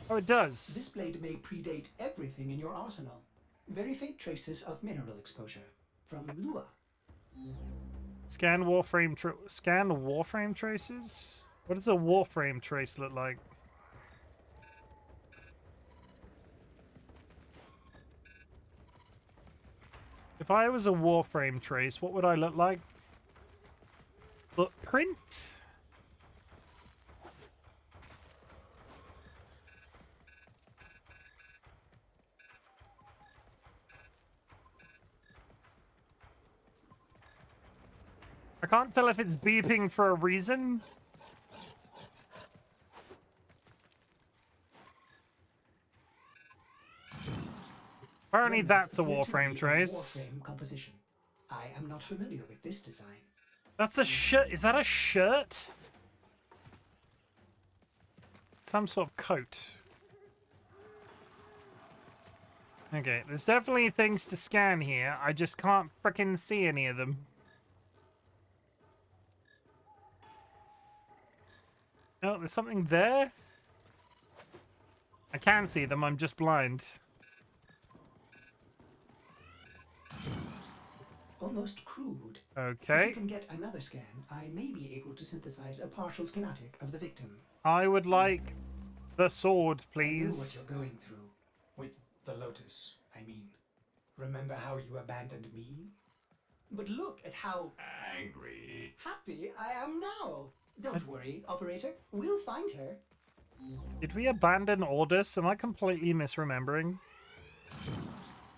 Oh, it does. This blade may predate everything in your arsenal. Very faint traces of mineral exposure from Lua. Scan Warframe traces? What does a Warframe trace look like? If I was a Warframe trace, what would I look like? Footprint? I can't tell if it's beeping for a reason. Apparently that's a Warframe trace. Warframe composition. I am not familiar with this design. That's a shirt. Is that a shirt? Some sort of coat. Okay, there's definitely things to scan here. I just can't frickin' see any of them. Oh, there's something there? I can see them, I'm just blind. Almost crude. Okay. If you can get another scan, I may be able to synthesize a partial schematic of the victim. I would like the sword, I know what please. you're going through. With the Lotus, I mean. Remember how you abandoned me? But look at how Angry. happy I am now. Don't worry, operator. We'll find her. Did we abandon Ordis? Am I completely misremembering?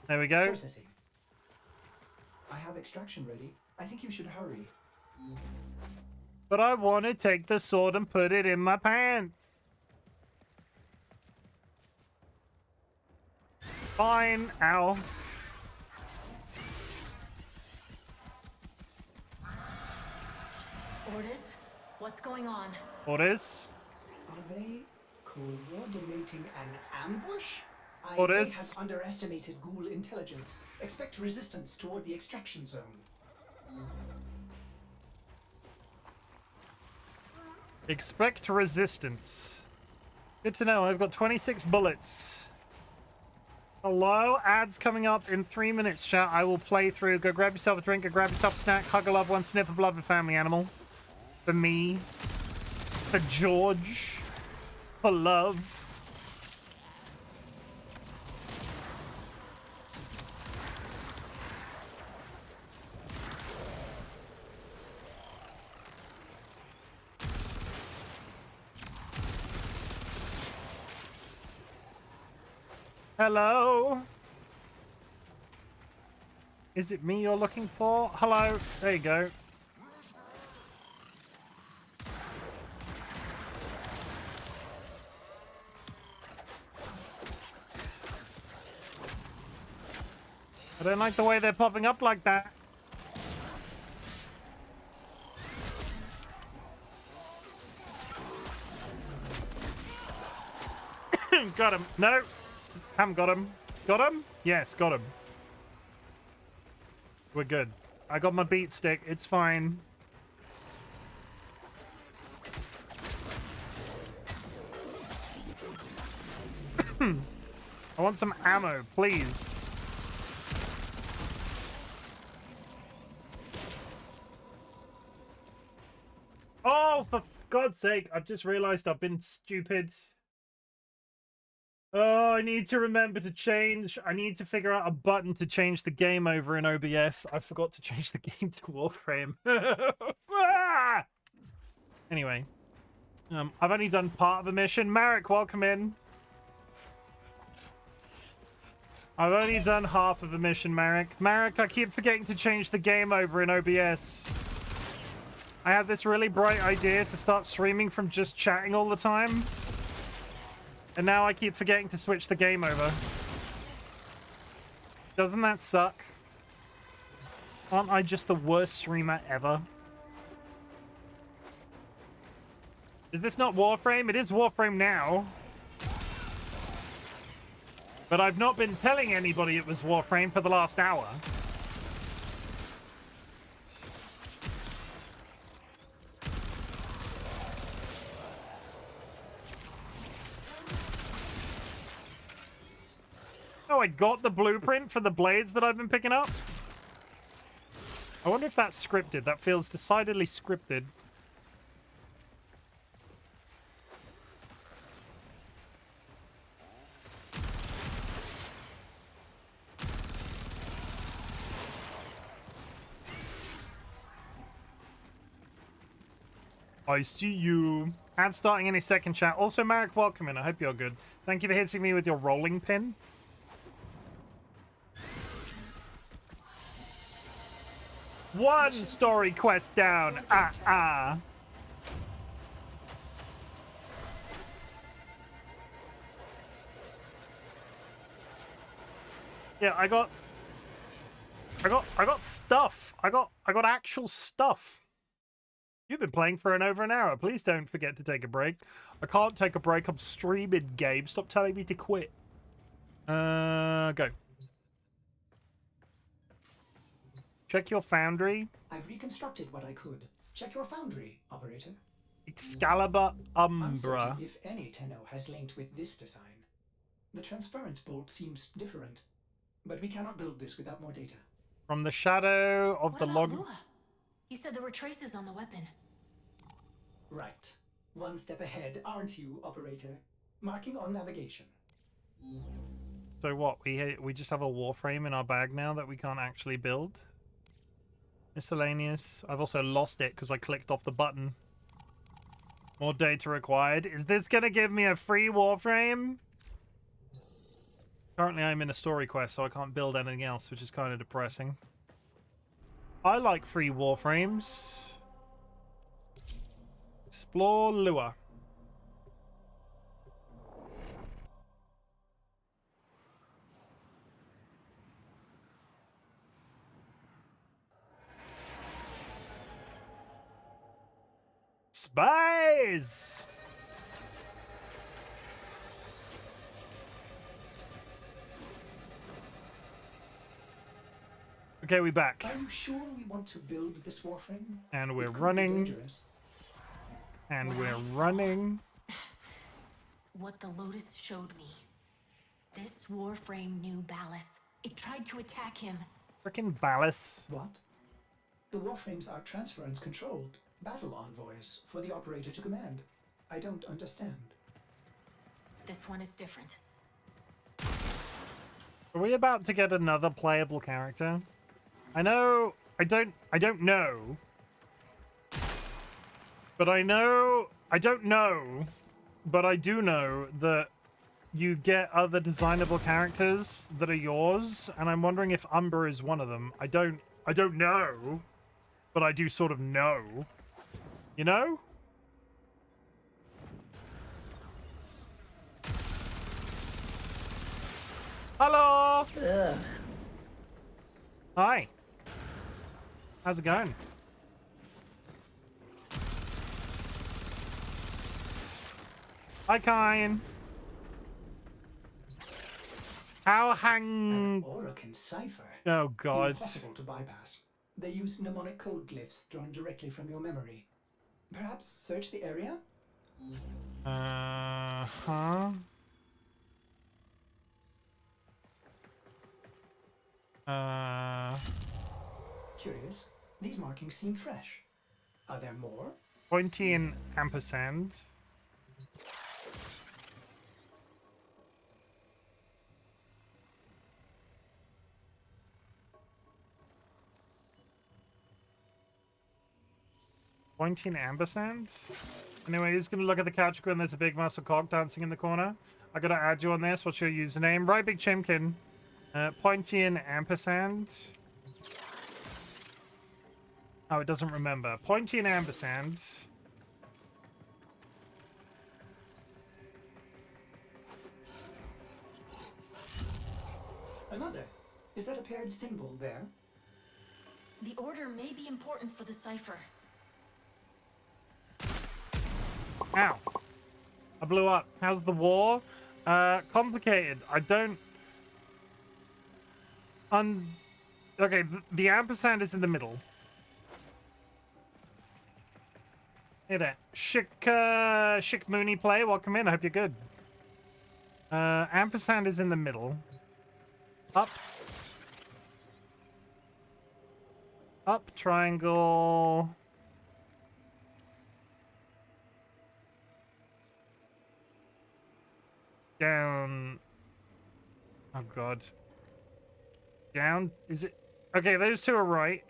There we go. Processing. I have extraction ready. I think you should hurry. But I want to take the sword and put it in my pants. Fine. Ow. Ordis, what's going on? Ordis? Are they coordinating an ambush? I Ordis? may have underestimated ghoul intelligence. Expect resistance toward the extraction zone. Expect resistance. Good to know. I've got 26 bullets. Hello? Ads coming up in 3 minutes, chat. I will play through. Go grab yourself a drink. Go grab yourself a snack. Hug a loved one. Sniff a beloved family animal. For me. For George. For love. Hello? Is it me you're looking for? Hello? There you go. I don't like the way they're popping up like that. Got him. No. Haven't got him. Got him? Yes, got him. We're good. I got my beat stick. It's fine. I want some ammo, please. Oh, for God's sake. I've just realized I've been stupid. Oh, I need to remember to change. I need to figure out a button to change the game over in OBS. I forgot to change the game to Warframe. Ah! Anyway, I've only done part of a mission. Marek, welcome in. I've only done half of a mission, Marek. Marek, I keep forgetting to change the game over in OBS. I had this really bright idea to start streaming from just chatting all the time. And now I keep forgetting to switch the game over. Doesn't that suck? Aren't I just the worst streamer ever? Is this not Warframe? It is Warframe now. But I've not been telling anybody it was Warframe for the last hour. Oh, I got the blueprint for the blades that I've been picking up. I wonder if that's scripted. That feels decidedly scripted. I see you. Ad starting any second, chat. Also, Marek, welcome in. I hope you're good. Thank you for hitting me with your rolling pin. One story quest down. Yeah, I got stuff. I got actual stuff. You've been playing for over an hour. Please don't forget to take a break. I can't take a break. I'm streaming, Gabe. Stop telling me to quit. Go. Check your foundry. I've reconstructed what I could. Check your foundry, operator. Excalibur Umbra. Uncertain if any Tenno has linked with this design. The transference bolt seems different, but we cannot build this without more data. From the shadow of What the about log. Lua? You said there were traces on the weapon. Right. One step ahead, aren't you, operator? Marking on navigation. So what? We just have a Warframe in our bag now that we can't actually build? Miscellaneous. I've also lost it because I clicked off the button. More data required. Is this gonna give me a free Warframe? Currently I'm in a story quest, so I can't build anything else, which is kind of depressing. I like free Warframes. Explore Lua. Spies! Okay, we back. Are you sure we want to build this Warframe? And we're It could be running. dangerous. And What we're I saw. running. What the Lotus showed me. This Warframe knew Ballas. It tried to attack him. Frickin' Ballas. What? The Warframes are transference-controlled battle envoys for the operator to command. I don't understand. This one is different. Are we about to get another playable character? I know. I don't know. But I know. I don't know. But I do know that you get other designable characters that are yours, and I'm wondering if Umber is one of them. I don't know, but I do sort of know. You know? Hello. Ugh. Hi. How's it going? Hi, Kine. How hang... An Orokin cipher. Oh, God. Impossible to bypass. They use mnemonic code glyphs drawn directly from your memory. Perhaps search the area? Huh? Curious. These markings seem fresh. Are there more? Pointy and ampersand. Pointy and ampersand? Anyway, who's gonna look at the couch when there's a big muscle cock dancing in the corner? I gotta add you on this. What's your username? RightBigChimken. Pointy and ampersand. Oh, it doesn't remember. Pointy and ampersand. Another. Is that a paired symbol there? The order may be important for the cipher. Ow. I blew up. How's the war? Complicated. I don't... Okay, the ampersand is in the middle. Hey there. Chic Mooney play. Welcome in. I hope you're good. Ampersand is in the middle. Up. Up, triangle. Down. Oh, God. Down? Is it? Okay, those two are right.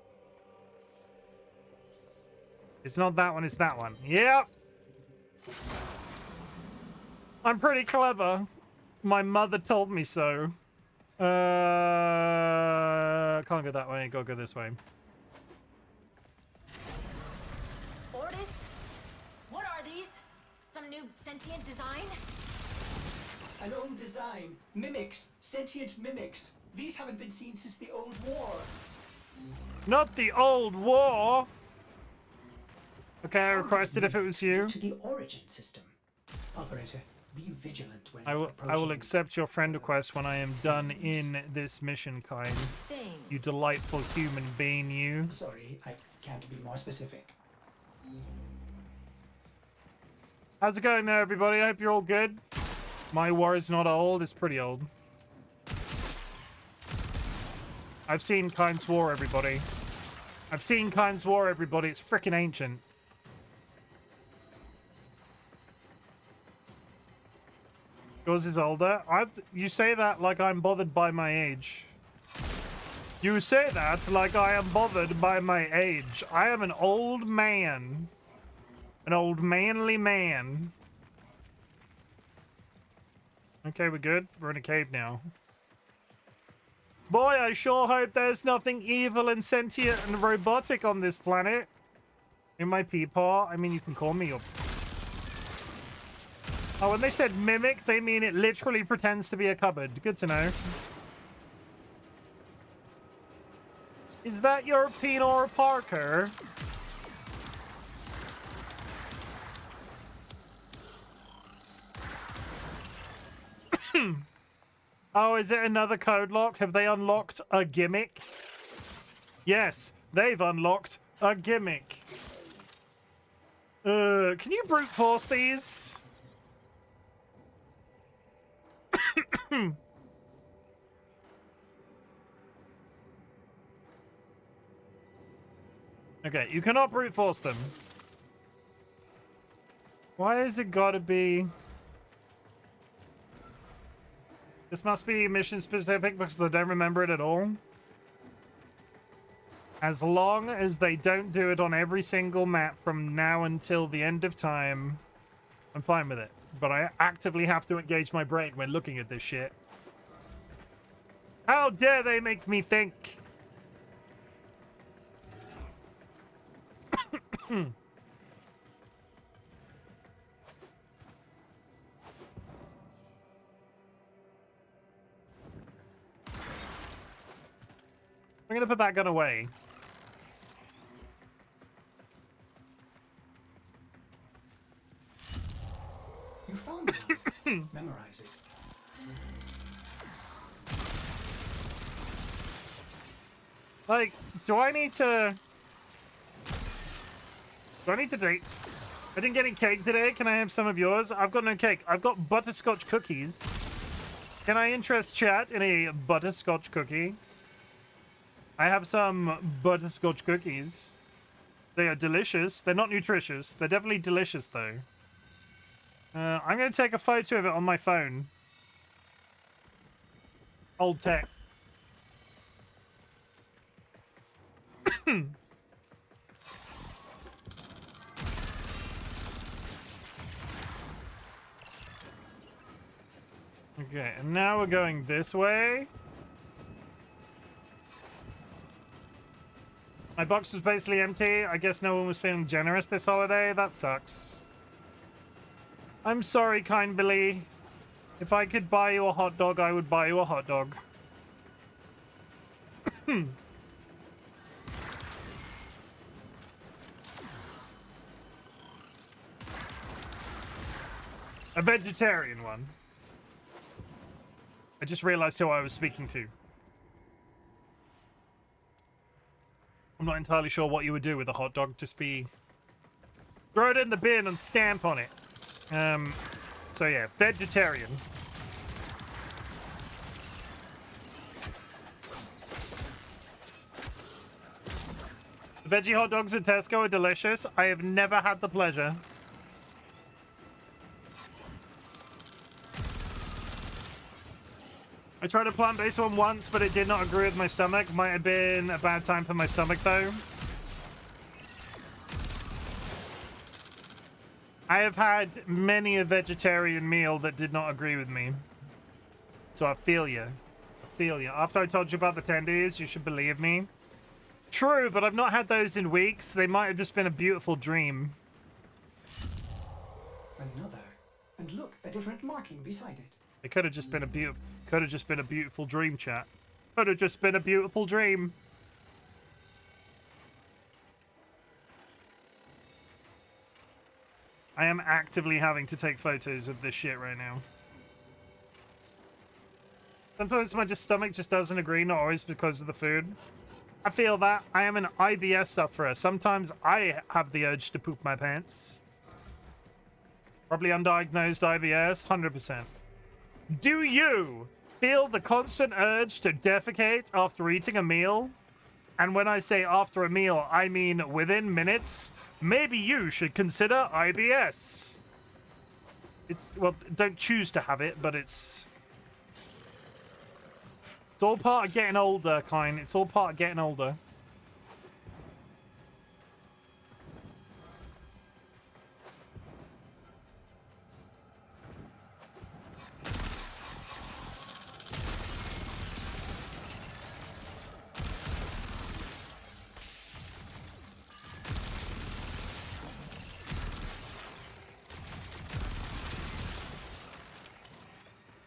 It's not that one, it's that one. Yep. I'm pretty clever. My mother told me so. Can't go that way. Gotta go this way. Ortis? What are these? Some new sentient design? An old design. Mimics. Sentient mimics. These haven't been seen since the old war. Not the old war. Okay, I requested if it was you. To the origin system. Operator, be vigilant when I will approaching. accept your friend request when I am done in this mission, kind. Things. You delightful human being, you. Sorry, I can't be more specific. How's it going there, everybody? I hope you're all good. My war is not old, it's pretty old. I've seen Kind's War, everybody. I've seen Kind's War, everybody. It's freaking ancient. Yours is older. You say that like I'm bothered by my age. You say that like I am bothered by my age. I am an old man. An old manly man. Okay, we're good. We're in a cave now. Boy, I sure hope there's nothing evil and sentient and robotic on this planet. In my peepaw. I mean, you can call me your... Oh, when they said mimic, they mean it literally pretends to be a cupboard. Good to know. Is that your Penor Parker? Oh, is it another code lock? Have they unlocked a gimmick? Yes, they've unlocked a gimmick. Can you brute force these? Okay, you cannot brute force them. Why has it gotta be... This must be mission specific because I don't remember it at all. As long as they don't do it on every single map from now until the end of time, I'm fine with it. But I actively have to engage my brain when looking at this shit. How dare they make me think? I'm gonna put that gun away. You found one. Memorize it. Like, do I need to date? I didn't get any cake today. Can I have some of yours? I've got no cake. I've got butterscotch cookies. Can I interest chat in a butterscotch cookie? I have some butterscotch cookies. They are delicious. They're not nutritious. They're definitely delicious, though. I'm going to take a photo of it on my phone. Old tech. Okay, and now we're going this way. My box was basically empty. I guess no one was feeling generous this holiday. That sucks. I'm sorry, kind Billy. If I could buy you a hot dog, I would buy you a hot dog. A vegetarian one. I just realized who I was speaking to. I'm not entirely sure what you would do with a hot dog. Just be... throw it in the bin and stamp on it. So yeah, vegetarian. The veggie hot dogs at Tesco are delicious. I have never had the pleasure. I tried a plant-based one once, but it did not agree with my stomach. Might have been a bad time for my stomach, though. I have had many a vegetarian meal that did not agree with me. So I feel you. I feel you. After I told you about the tendies, you should believe me. True, but I've not had those in weeks. They might have just been a beautiful dream. Another. And look, a different marking beside it. It could have just been a beautiful dream, chat. Could have just been a beautiful dream. I am actively having to take photos of this shit right now. Sometimes my stomach just doesn't agree, not always because of the food. I feel that. I am an IBS sufferer. Sometimes I have the urge to poop my pants. Probably undiagnosed IBS, 100%. Do you feel the constant urge to defecate after eating a meal? And when I say after a meal, I mean within minutes. Maybe you should consider IBS. It's, well, don't choose to have it, but it's all part of getting older, kind. It's all part of getting older.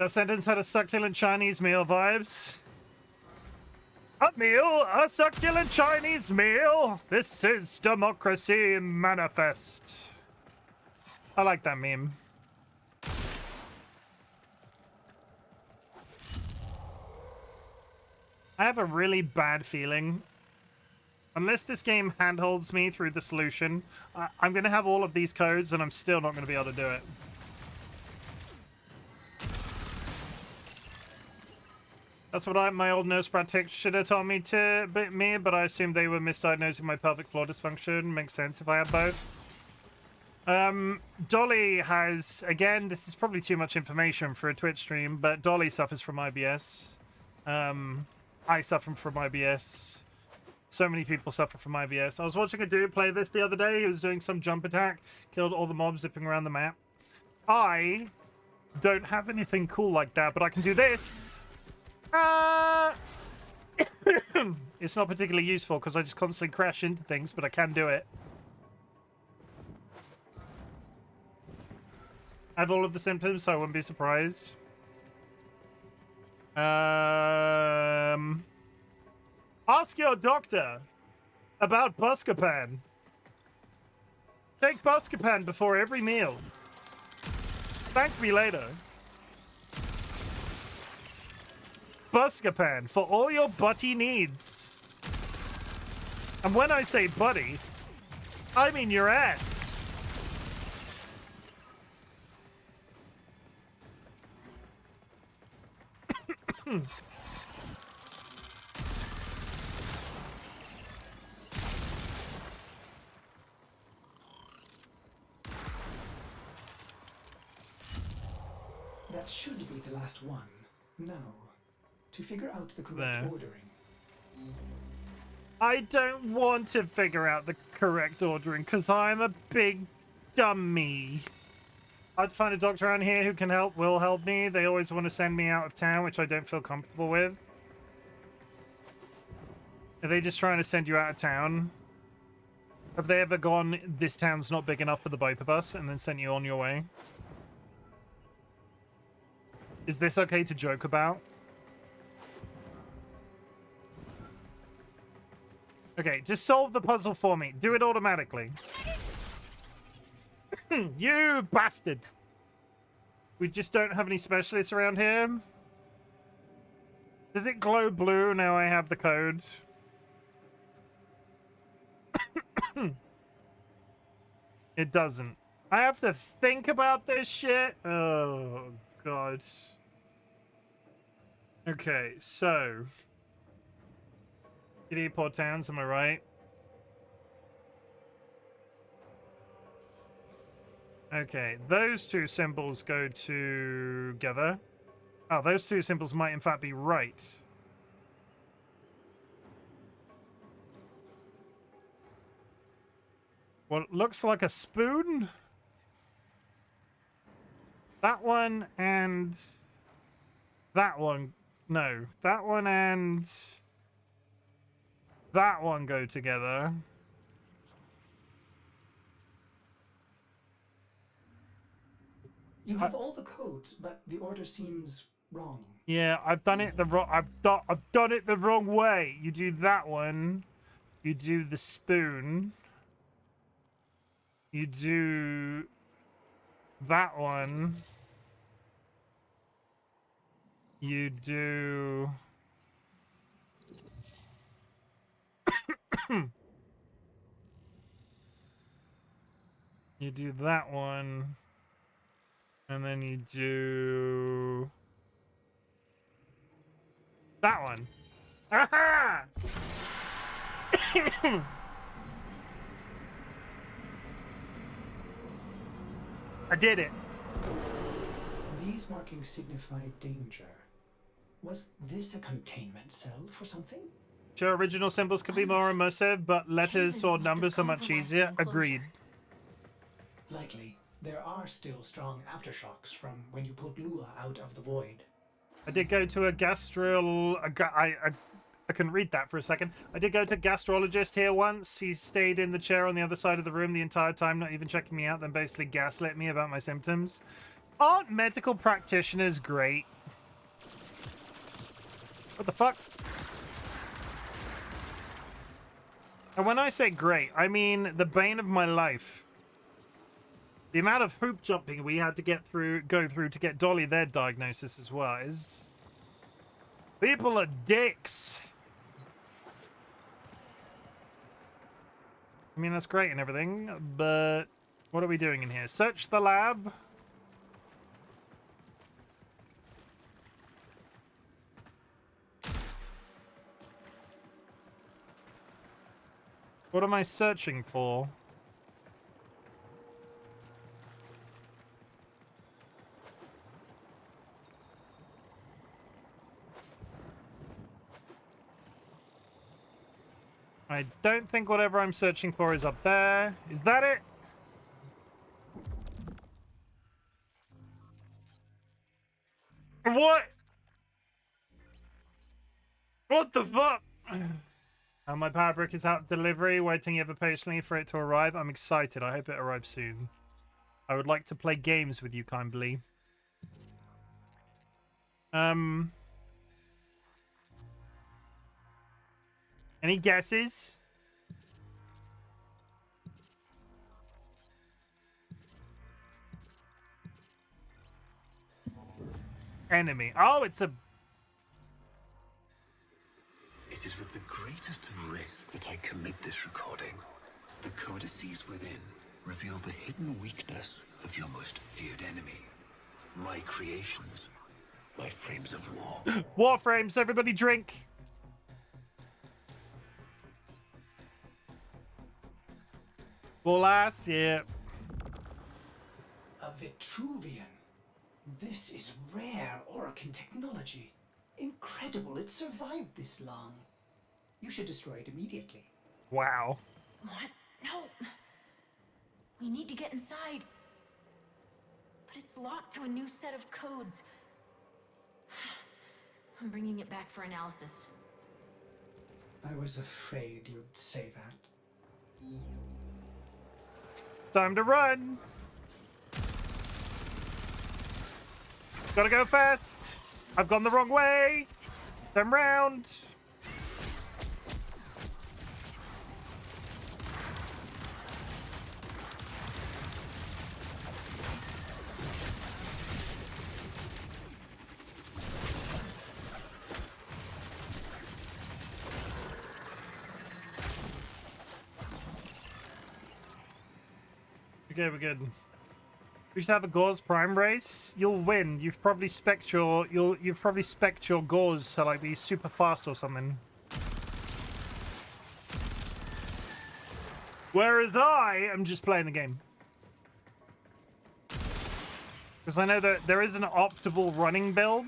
That sentence had a succulent Chinese meal vibes. A meal, a succulent Chinese meal. This is democracy manifest. I like that meme. I have a really bad feeling. Unless this game handholds me through the solution, I'm going to have all of these codes and I'm still not going to be able to do it. That's what my old nurse practitioner told me but I assumed they were misdiagnosing my pelvic floor dysfunction. Makes sense if I have both. Dolly has, again, this is probably too much information for a Twitch stream, but Dolly suffers from IBS. I suffer from IBS. So many people suffer from IBS. I was watching a dude play this the other day. He was doing some jump attack, killed all the mobs zipping around the map. I don't have anything cool like that, but I can do this. It's not particularly useful because I just constantly crash into things, but I can do it. I have all of the symptoms, so I wouldn't be surprised. Ask your doctor about Buscopan. Take Buscopan before every meal. Thank me later. Buscopan for all your butty needs. And when I say buddy, I mean your ass. That should be the last one. Now, to figure out the correct ordering. I don't want to figure out the correct ordering because I'm a big dummy. I'd find a doctor around here who can help, will help me. They always want to send me out of town, which I don't feel comfortable with. Are they just trying to send you out of town? Have they ever gone, this town's not big enough for the both of us, and then sent you on your way? Is this okay to joke about? Okay, just solve the puzzle for me. Do it automatically. You bastard! We just don't have any specialists around here. Does it glow blue now I have the code? It doesn't. I have to think about this shit? Oh, God. Okay, so... Kitty Port Towns, am I right? Okay, those two symbols go together. Oh, those two symbols might in fact be right. What looks like a spoon? That one and... that one. No, that one and... that one go together. You have all the codes, but the order seems wrong. Yeah, I've done it the wrong. I've done it the wrong way. You do that one. You do the spoon. You do that one. You do. You do that one. And then you do that one. Aha! I did it. These markings signify danger. Was this a containment cell for something? Sure, original symbols could be more immersive, but letters or numbers are much easier. Agreed. Likely. There are still strong aftershocks from when you pulled Lua out of the void. I did go to a I couldn't read that for a second. I did go to a gastrologist here once. He stayed in the chair on the other side of the room the entire time, not even checking me out, then basically gaslit me about my symptoms. Aren't medical practitioners great? What the fuck? And when I say great, I mean the bane of my life. The amount of hoop jumping we had to go through to get Dolly their diagnosis as well is... People are dicks. I mean, that's great and everything, but what are we doing in here? Search the lab. What am I searching for? I don't think whatever I'm searching for is up there. Is that it? What? What the fuck? My power brick is out delivery, waiting ever patiently for it to arrive. I'm excited. I hope it arrives soon. I would like to play games with you, kindly. Any guesses? Enemy. Oh, it's a... It is with the greatest of risk that I commit this recording. The codices within reveal the hidden weakness of your most feared enemy. My creations. My frames of war. Warframes, everybody drink. Full ass, yeah. A Vitruvian. This is rare Orokin technology. Incredible it survived this long. You should destroy it immediately. Wow. What? No. We need to get inside. But it's locked to a new set of codes. I'm bringing it back for analysis. I was afraid you'd say that. Time to run. Gotta go fast. I've gone the wrong way. Turn round. Okay, we're good. We should have a Gauss Prime race. You'll win. You've probably spec'd your Gauss to like be super fast or something. Whereas I am just playing the game. Because I know that there is an optimal running build.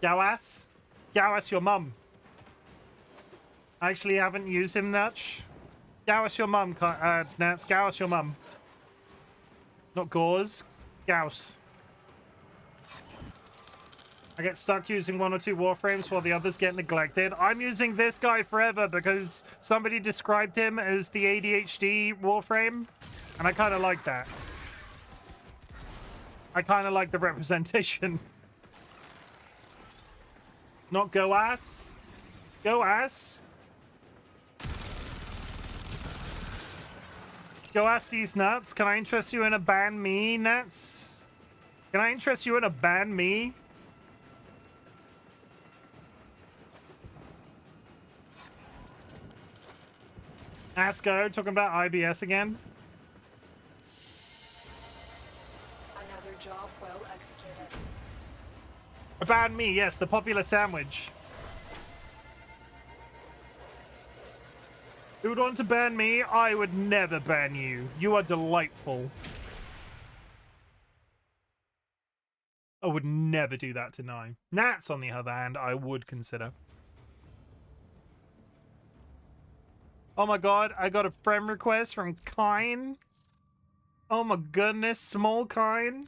Gauss? Gauss, your mum. I actually haven't used him much. Gauss your mum, Nats. Gauss your mum. Not Gauss. Gauss. I get stuck using 1 or 2 Warframes while the others get neglected. I'm using this guy forever because somebody described him as the ADHD Warframe, and I kind of like that. I kind of like the representation. Not Gauss. Gauss. Go ask these nuts. Can I interest you in a ban me, nuts? Can I interest you in a ban me? Asco, talking about IBS again. Another job well executed. A ban me, yes, the popular sandwich. Who would want to ban me? I would never ban you. You are delightful. I would never do that to Nye. Nats, on the other hand, I would consider. Oh my god, I got a friend request from Kine. Oh my goodness, small Kine.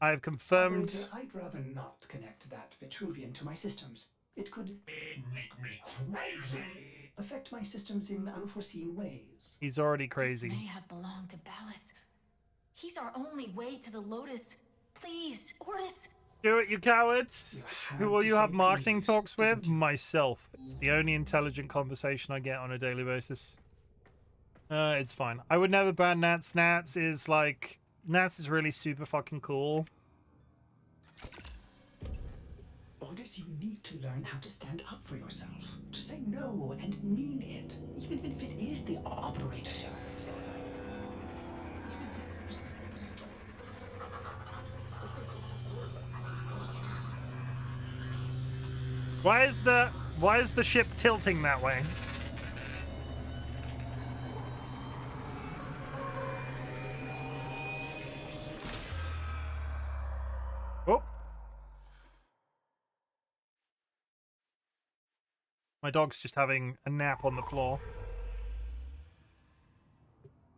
I have confirmed... Operator, I'd rather not connect that Vitruvian to my systems. It could... Make me crazy. affect my systems in unforeseen ways. He's already crazy. This may have belonged to Ballas. He's our only way to the Lotus. Please, Ordis. Do it, you cowards. had Who will to you have say marketing please, talks with? didn't you? Myself. It's the only intelligent conversation I get on a daily basis. It's fine. I would never ban Nats. Nats is like... Nats is really super fucking cool. Ordis, you need to learn how to stand up for yourself. To say no and mean it. Even if it is the operator. Why is the ship tilting that way? Oh. My dog's just having a nap on the floor.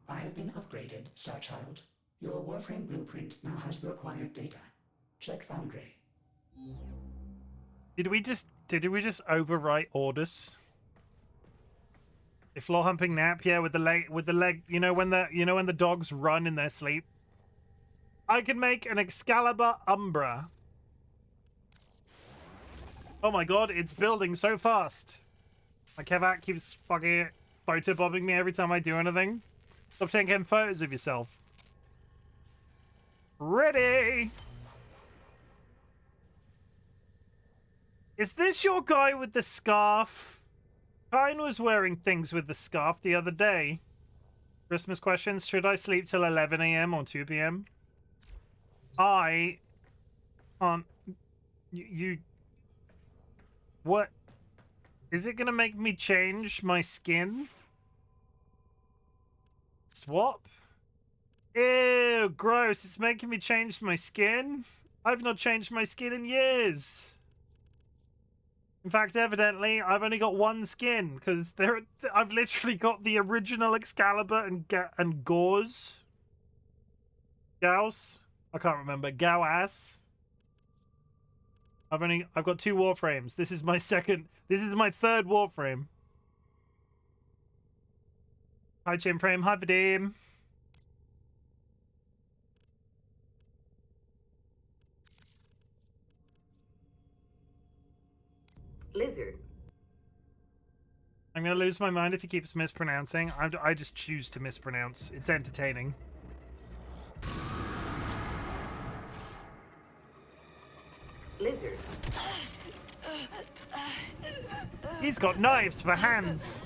I have been upgraded, Starchild. Your Warframe blueprint now has the required data. Check Foundry. Did we just overwrite orders? A floor humping nap, yeah, with the leg, you know when the dogs run in their sleep? I could make an Excalibur Umbra. Oh my god, it's building so fast. My Kevat keeps fucking photobombing me every time I do anything. Stop taking photos of yourself. Ready! Is this your guy with the scarf? Kine was wearing things with the scarf the other day. Christmas questions. Should I sleep till 11 a.m. or 2 p.m.? I can't... You... What? Is it gonna make me change my skin? Swap? Ew, gross. It's making me change my skin? I've not changed my skin in years. In fact, evidently, I've only got one skin, because I've literally got the original Excalibur and Gauss. Gauss? I can't remember. Gauss. I've got 2 Warframes. This is my third Warframe. Hi, Chim Frame. Hi, Vadim. Lizard. I'm gonna lose my mind if he keeps mispronouncing. I just choose to mispronounce. It's entertaining. Lizard. He's got knives for hands.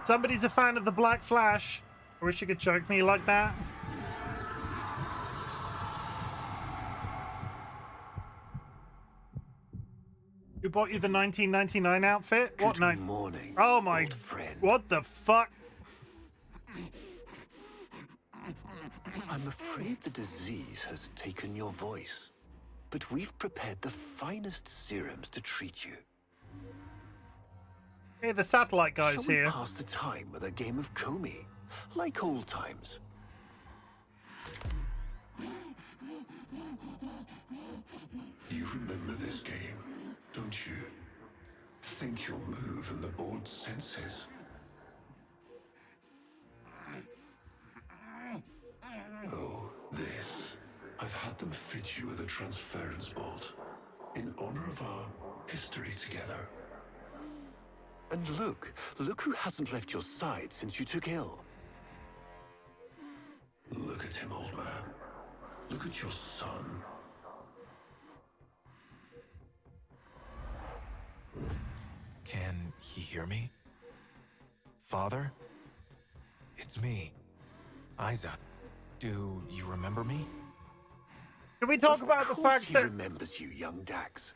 Somebody's a fan of the Black Flash. I wish you could choke me like that. Who bought you the 1999 outfit? What night? Morning, Oh my... old friend. What the fuck? I'm afraid the disease has taken your voice, but we've prepared the finest serums to treat you. Hey, the satellite guy's Shall we here. pass the time with a game of Comey, like old times? You remember this game, don't you? Think you'll move in the board's senses. Oh, this. I've had them fit you with a transference bolt in honor of our history together. And look who hasn't left your side since you took ill. Look at him, old man. Look at your son. Can he hear me? Father? It's me, Isa. Do you remember me? Can we talk about the fact he that... remembers you, young Dax.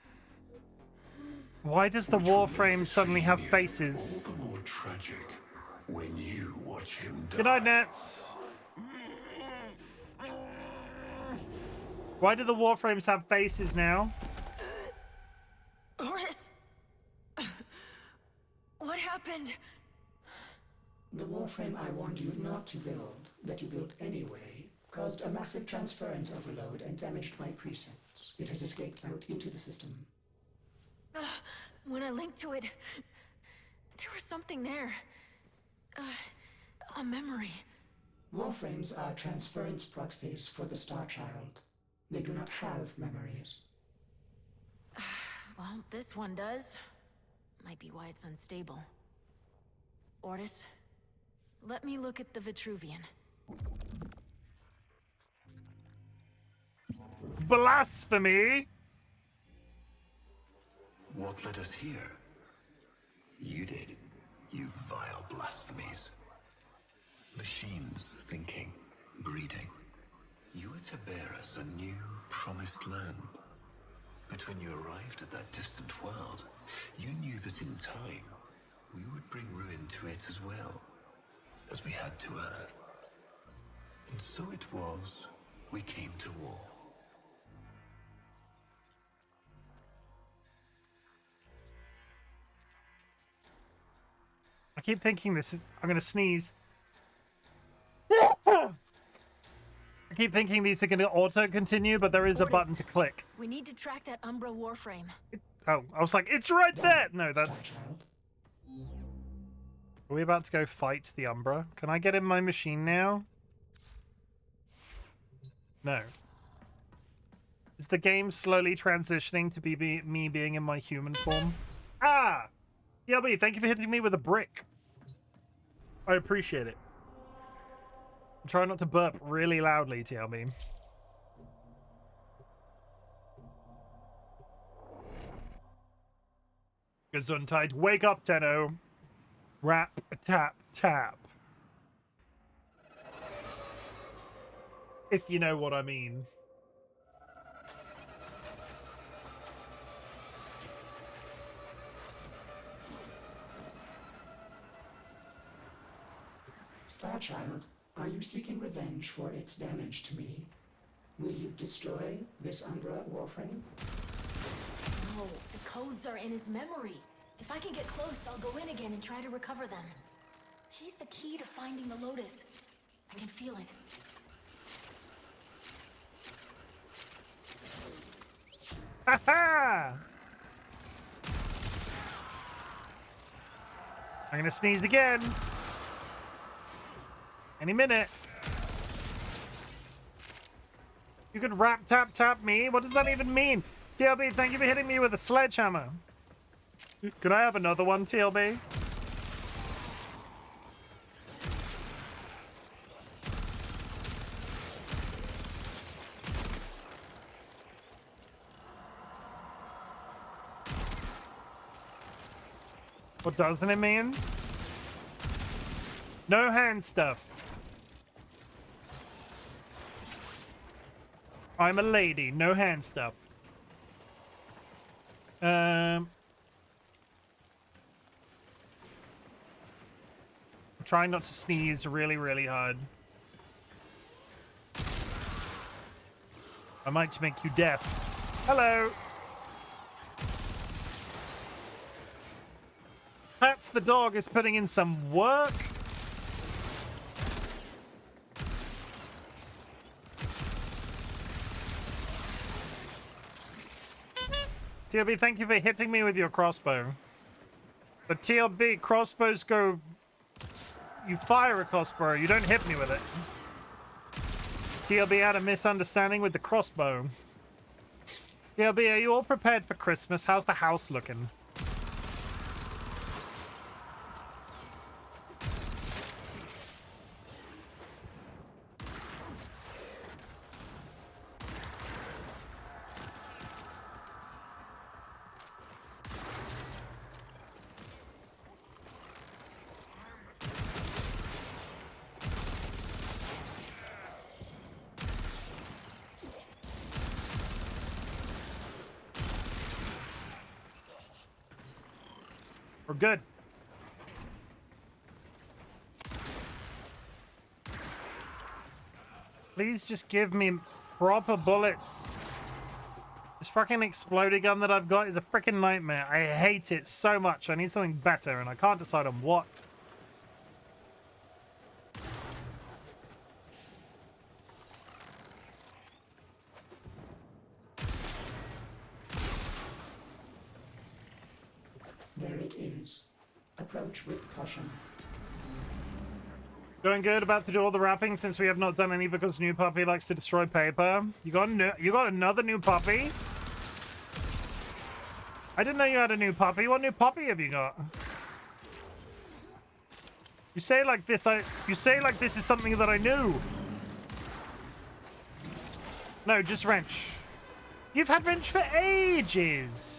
Why does the Which will make Warframe this suddenly have reunion faces? all the more tragic when you watch him die. Good night, Nets. Why do the Warframes have faces now? Ordis. What happened? The Warframe I warned you not to build, that you built anyway, caused a massive transference overload and damaged my presets. It has escaped out into the system. When I linked to it, there was something there. A memory. Warframes are transference proxies for the Star Child. They do not have memories. Well, this one does. Might be why it's unstable. Ordis, let me look at the Vitruvian. Blasphemy! What led us here? You did, you vile blasphemies. Machines thinking, breeding. You were to bear us a new, promised land. But when you arrived at that distant world, you knew that in time, we would bring ruin to it as well, as we had to Earth. And so it was, we came to war. I keep thinking this is... I'm gonna sneeze. I keep thinking these are gonna auto-continue, but there is a Ordis, button to click. We need to track that Umbra Warframe. Oh, I was like, it's right there! No, that's... Are we about to go fight the Umbra? Can I get in my machine now? No. Is the game slowly transitioning to be me being in my human form? Ah! DLB, thank you for hitting me with a brick. I appreciate it. I'm trying not to burp really loudly, TLB. Gesundheit. Wake up, Tenno. Rap, tap, tap. If you know what I mean. Starchild, are you seeking revenge for its damage to me? Will you destroy this Umbra Warframe? No, the codes are in his memory. If I can get close, I'll go in again and try to recover them. He's the key to finding the Lotus. I can feel it. Ha ha! I'm gonna sneeze again. Any minute. You could rap tap tap me? What does that even mean? TLB, thank you for hitting me with a sledgehammer. Could I have another one, TLB? What doesn't it mean? No hand stuff. I'm a lady. No hand stuff. I'm trying not to sneeze really, really hard. I might make you deaf. Hello. Pats the dog is putting in some work. TLB, thank you for hitting me with your crossbow. But TLB, crossbows go... You fire a crossbow, you don't hit me with it. TLB had a misunderstanding with the crossbow. TLB, are you all prepared for Christmas? How's the house looking? We're good. Please just give me proper bullets. This fucking exploding gun that I've got is a freaking nightmare. I hate it so much. I need something better, and I can't decide on what. There it is. Approach with caution. Going good, about to do all the wrapping since we have not done any because new puppy likes to destroy paper. You got another new puppy? I didn't know you had a new puppy. What new puppy have you got? You say like this is something that I knew. No, just Wrench. You've had Wrench for ages.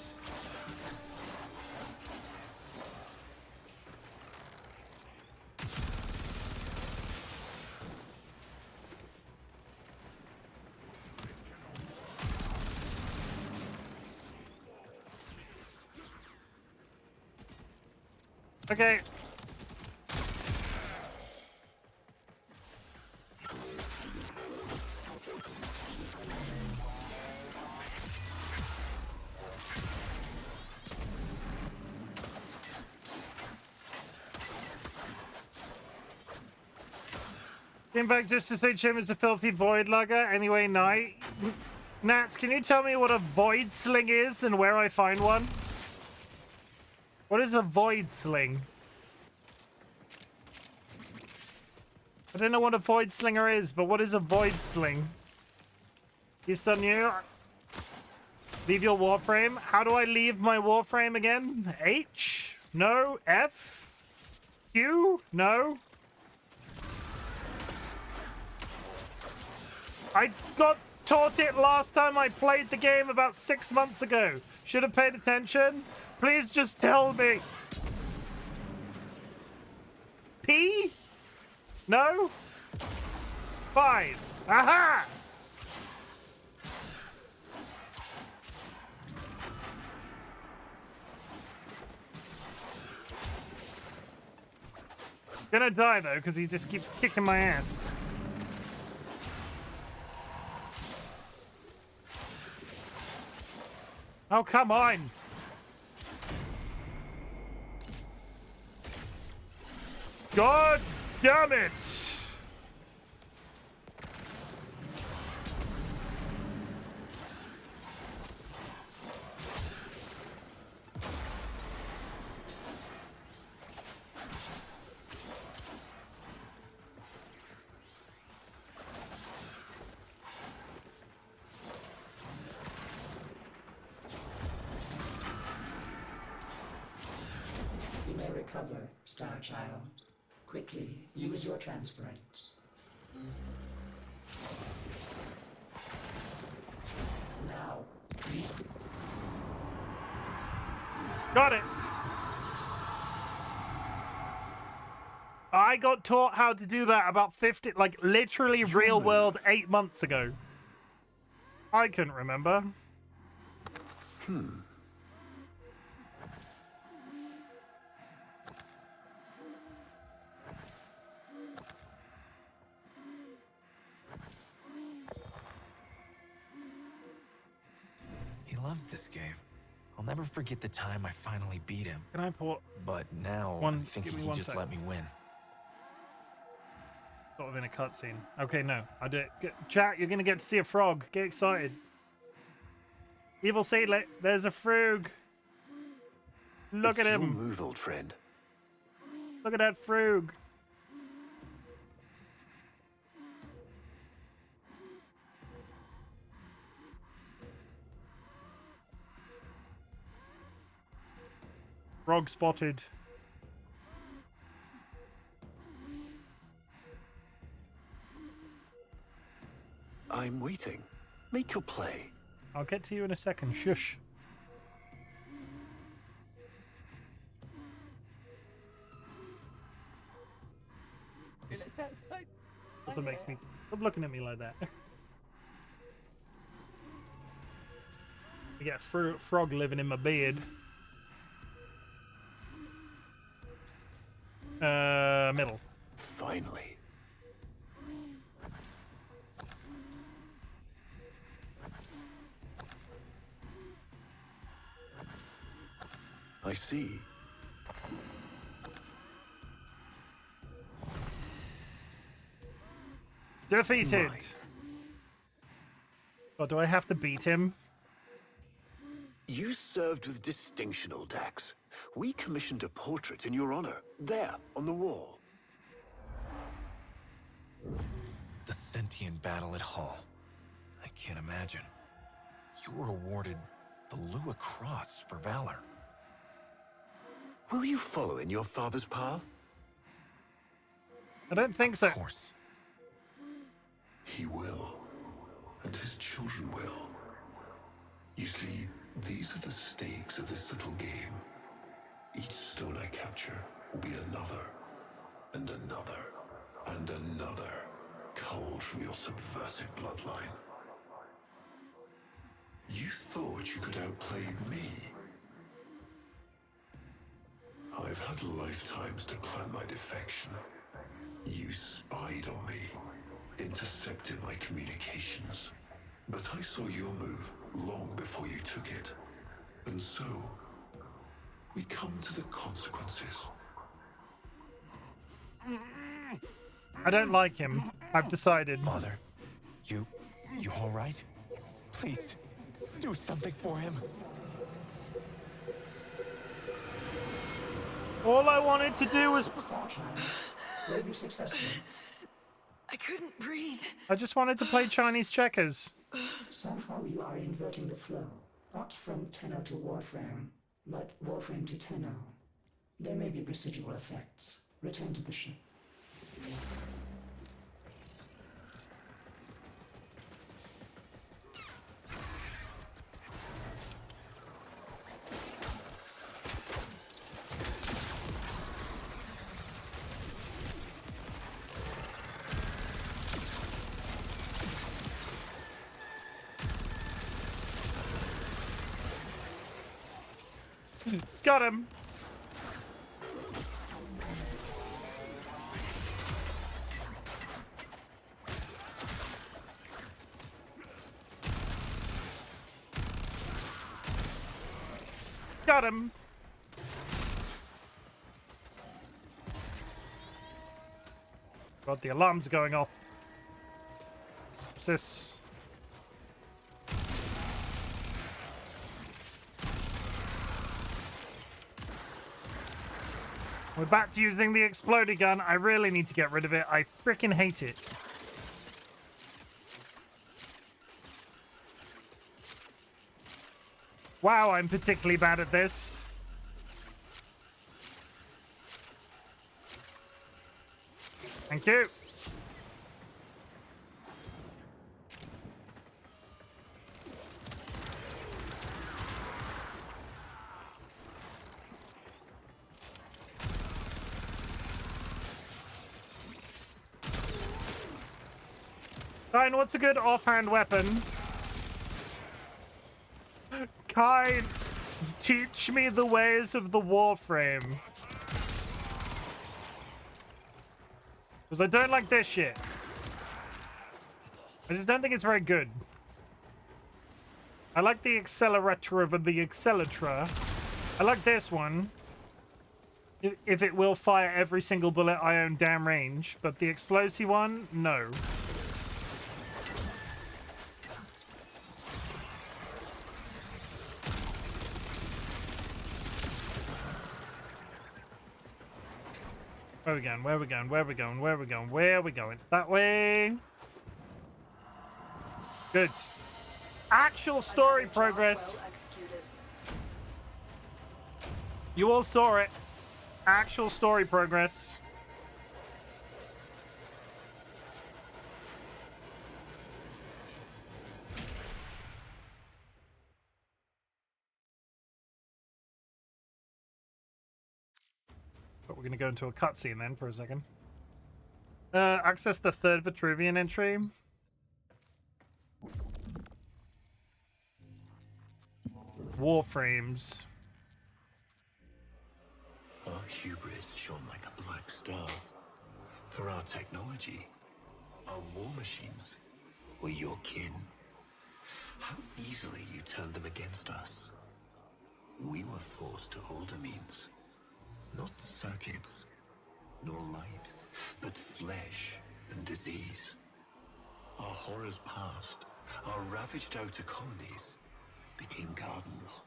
Okay. Came back just to say Chim is a filthy void lugger. Anyway, night. Nats, can you tell me what a void sling is and where I find one? What is a void sling? I don't know what a void slinger is, but what is a void sling? You still new? Leave your Warframe. How do I leave my Warframe again? H? No. F? Q? No. I got taught it last time I played the game about 6 months ago. Should have paid attention. Please just tell me. P? No? 5. Aha! Gonna die though, because he just keeps kicking my ass. Oh, come on! God damn it! You may recover, Star Child. Quickly, use your transference. Now. Got it. I got taught how to do that about 50, like literally real world 8 months ago. I couldn't remember. He loves this game. I'll never forget the time I finally beat him. Can I put But now One- I'm thinking give me he one just second. let me win. sort of in a cutscene? Okay, no, I do it. Chat, you're gonna get to see a frog. Get excited. Evil Seedlet, there's a frog. Look It's at your him. move, old friend. Look at that frog. Frog spotted. I'm waiting. Make your play. I'll get to you in a second. Shush. Doesn't make me. Stop looking at me like that. I got a frog living in my beard. Middle. Finally. I see. Defeated. Right. Or do I have to beat him? You served with distinction, old Dax. We commissioned a portrait in your honor, there, on the wall. The sentient battle at Hull. I can't imagine. You were awarded the Lua Cross for valor. Will you follow in your father's path? I don't think so. Of course. He will, and his children will. You see, these are the stakes of this little game. Each stone I capture will be another, and another, and another, culled from your subversive bloodline. You thought you could outplay me? I've had lifetimes to plan my defection. You spied on me, intercepted my communications. But I saw your move long before you took it. And so, we come to the consequences. I don't like him. I've decided. Father, you all right? Please, do something for him. All I wanted to do was... Were you successful? I couldn't breathe. I just wanted to play Chinese checkers. Somehow you are inverting the flow. Not from Tenno to Warframe, but Warframe to Tenno. There may be residual effects. Return to the ship. Got him. Got him. God, the alarm's going off. What's this? We're back to using the exploding gun. I really need to get rid of it. I freaking hate it. Wow, I'm particularly bad at this. Thank you. Kine, what's a good offhand weapon? Kine, teach me the ways of the Warframe. Because I don't like this shit. I just don't think it's very good. I like the accelerator of the accelerator. I like this one. If it will fire every single bullet I own down range. But the explosive one, no. Where are we going? Where are we going? Where are we going? Where are we going? Where are we going? That way. Good. Actual story progress. You all saw it. Actual story progress. But we're going to go into a cutscene then for a second. Access the third Vitruvian entry. Warframes. Our hubris shone like a black star. For our technology, our war machines were your kin. How easily you turned them against us. We were forced to older means. Not circuits, nor light, but flesh and disease. Our horrors past, our ravaged outer colonies became gardens,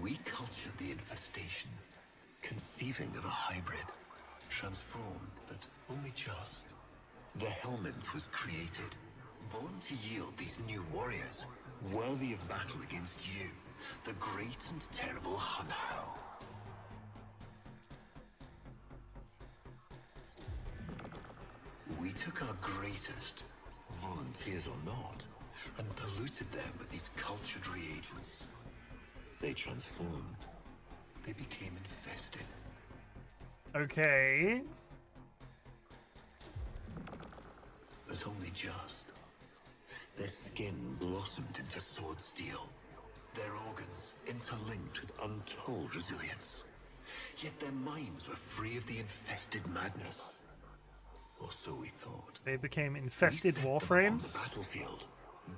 We cultured the infestation, conceiving of a hybrid, transformed, but only just. The Helminth was created, born to yield these new warriors, worthy of battle against you, the great and terrible Hunho. We took our greatest, volunteers or not, and polluted them with these cultured reagents. They transformed. They became infested. Okay. But only just. Their skin blossomed into sword steel. Their organs interlinked with untold resilience. Yet their minds were free of the infested madness. Or so we thought. They became infested We set them up on warframes. the battlefield,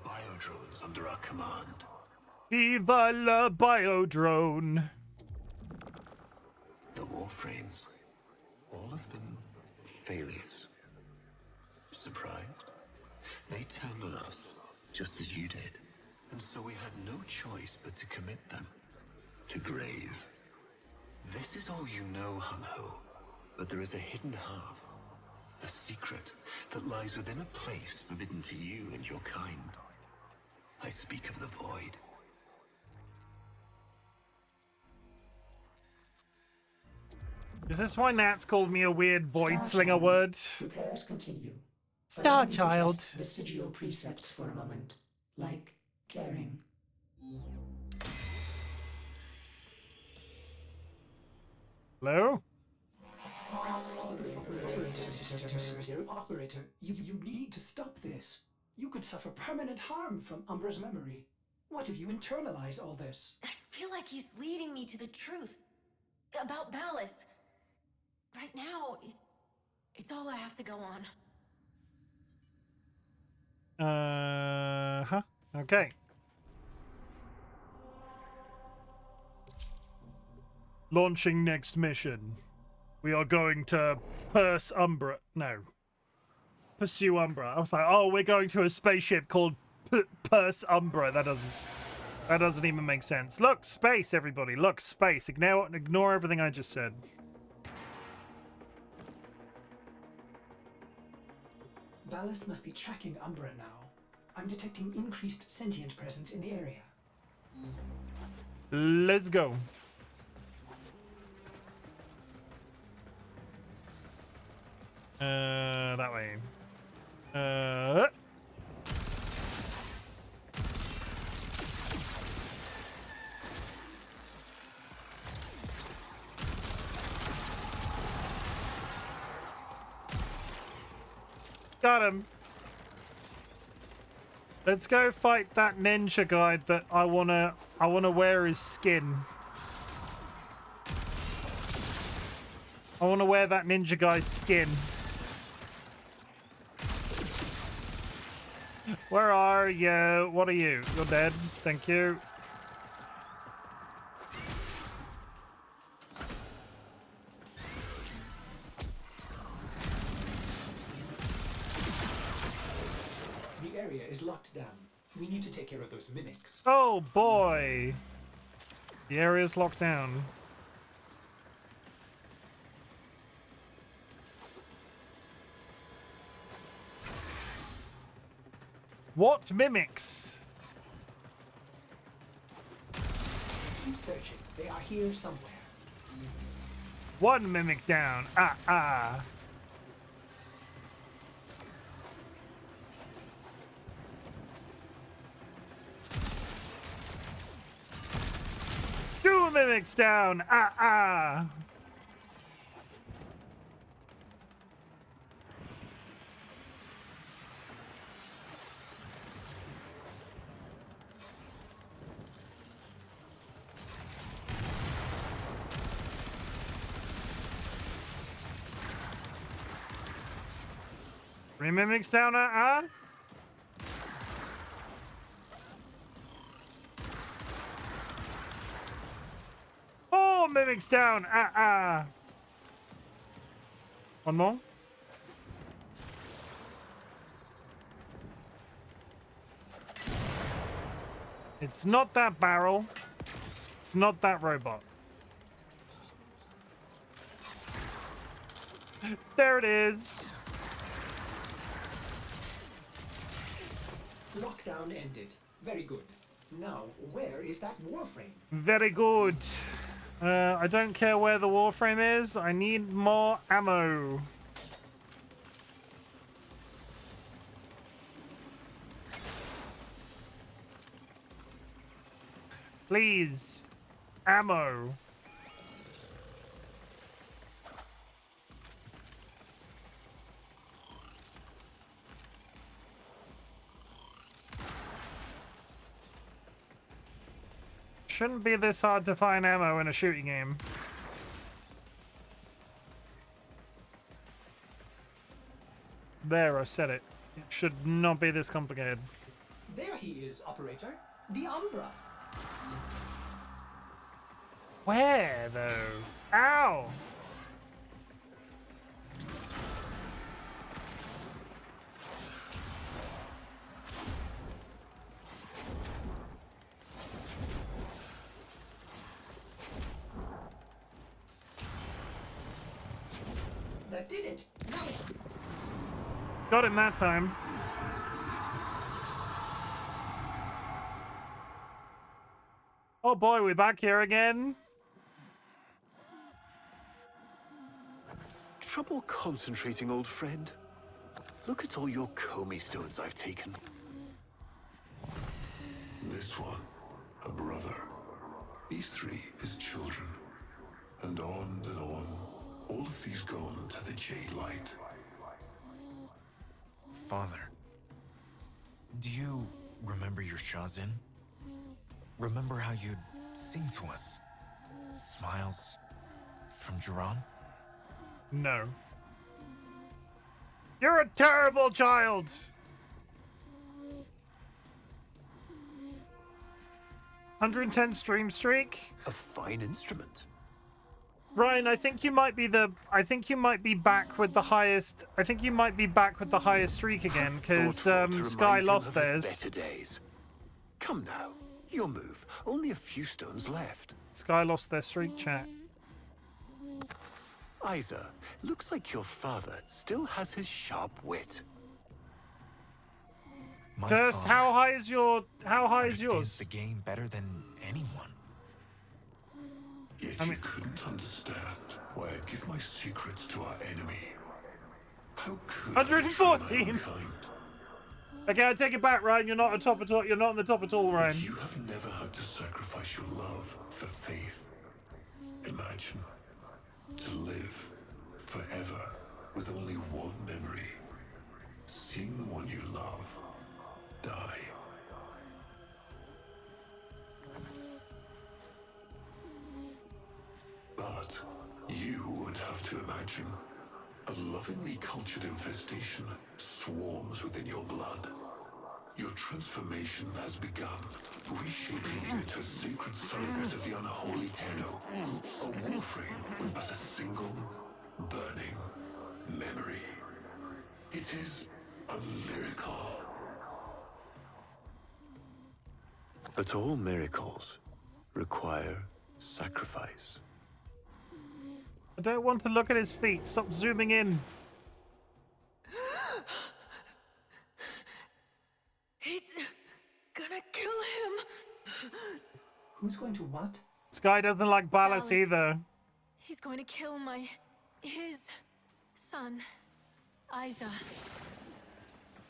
biodrones under our command. Viva la biodrone. The Warframes, all of them failures. Surprised? They turned on us, just as you did. And so we had no choice but to commit them to grave. This is all you know, Hunho, but there is a hidden half, a secret that lies within a place forbidden to you and your kind. I speak of the Void. Is this why Nat's called me a weird void slinger word? Repairs continue. But Star allow me to Child. test vestigial precepts for a moment, like caring. Hello? Operator, you need to stop this. You could suffer permanent harm from Umbra's memory. What if you internalize all this? I feel like he's leading me to the truth about Ballas. Right now, it's all I have to go on. Uh-huh. Okay. Launching next mission. We are going to pursue Umbra. I was like, oh, we're going to a spaceship called Purse Umbra. That doesn't even make sense. Look, space, everybody. Look, space. Ignore everything I just said. Ballas must be tracking Umbra now. I'm detecting increased sentient presence in the area. Let's go. That way. Got him. Let's go fight that ninja guy that I wanna wear his skin. I wanna wear that ninja guy's skin. Where are you? What are you? You're dead. Thank you. The area is locked down. We need to take care of those mimics. Oh boy. The area's locked down. What mimics? Keep searching. They are here somewhere. One mimic down. Ah. Two mimics down. Ah. Three mimics down. Four mimics down. One more. It's not that barrel. It's not that robot. There it is. Lockdown ended. Very good. Now, where is that Warframe? Very good. I don't care where the Warframe is. I need more ammo. Please. Ammo. Shouldn't be this hard to find ammo in a shooting game. There, I said it. It should not be this complicated. There he is, operator. The Umbra. Where, though? Ow! That did it. Nice. Got him that time. Oh boy, we're back here again. Trouble concentrating, old friend? Look at all your Comey stones I've taken. This one, a brother. These three, his children. And on and on. All of these gone to the Jade Light. Father, do you remember your Shazin? Remember how you'd sing to us? Smiles from Jiran? No. You're a terrible child! $110 stream streak. A fine instrument. Ryan, I think you might be back with the highest. I think you might be back with the highest streak again, because Sky lost theirs. Better days. Come now, your move. Only a few stones left. Sky lost their streak, chat. Isa, looks like your father still has his sharp wit. My First, father how high is yours? understands the game better than anyone. Yet you couldn't understand why I give my secrets to our enemy. How could 114. I betray mankind? Okay, I take it back, Ryan. You're not on top at all. You're not on the top at all, Ryan. You have never had to sacrifice your love for faith. Imagine to live forever with only one memory. Seeing the one you love die. But you would have to imagine a lovingly cultured infestation swarms within your blood. Your transformation has begun, reshaping you into a sacred surrogate of the unholy Tenno. A Warframe with but a single, burning memory. It is a miracle. But all miracles require sacrifice. I don't want to look at his feet. Stop zooming in. He's gonna kill him. Who's going to what? Sky doesn't like Ballas Ballas. either. He's going to kill his son, Isa.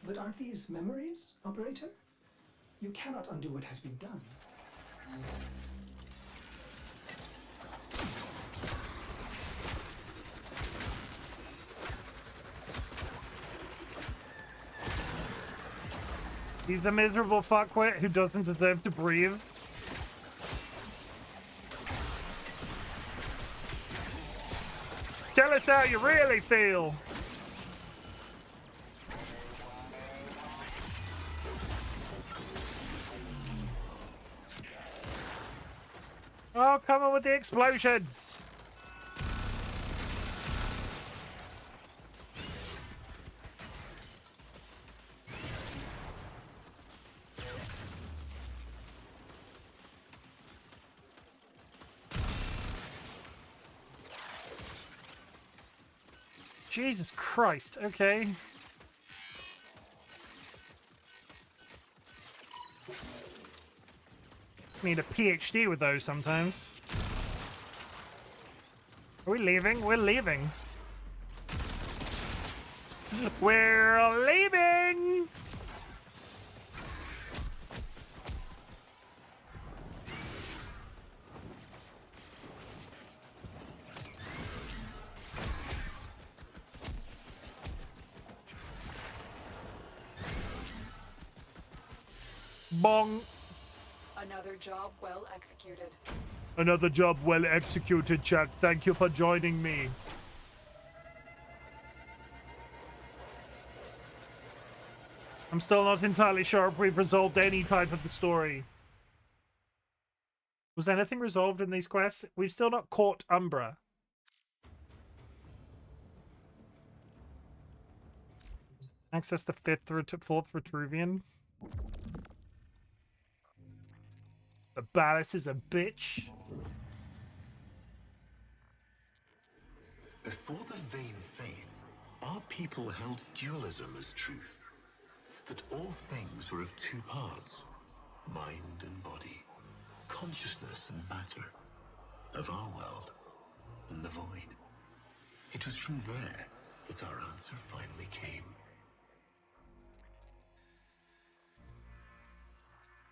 But aren't these memories, operator? You cannot undo what has been done. He's a miserable fuckwit who doesn't deserve to breathe. Tell us how you really feel. Oh, come on with the explosions. Jesus Christ. Okay. Need a PhD with those sometimes. Are we leaving? We're leaving. We're leaving! Bong. Another job well executed. Another job well executed, chat. Thank you for joining me. I'm still not entirely sure if we've resolved any type of the story. Was anything resolved in these quests? We've still not caught Umbra. Access the fourth Vitruvian. The ballast is a bitch. Before the vain faith, our people held dualism as truth. That all things were of two parts, mind and body, consciousness and matter, of our world and the void. It was from there that our answer finally came.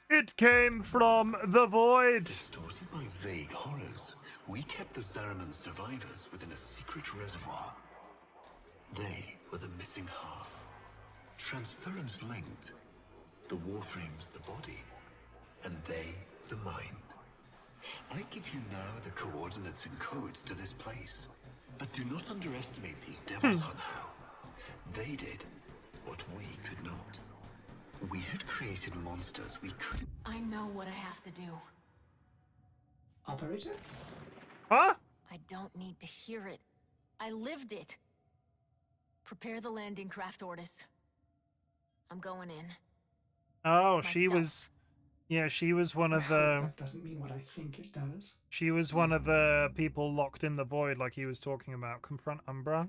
It came from the void. Distorted by vague horrors, we kept the Zariman survivors within a secret reservoir. They were the missing half. Transference linked. The Warframe's the body, and they the mind. I give you now the coordinates and codes to this place, but do not underestimate these devils on how. They did what we could not. We had created monsters we could. I know what I have to do. Operator? Huh? I don't need to hear it. I lived it. Prepare the landing craft, Ordis. I'm going in. Oh, she Myself. was... Yeah, she was one of I hope the... that doesn't mean what I think it does. She was one of the people locked in the void like he was talking about. Confront Umbra.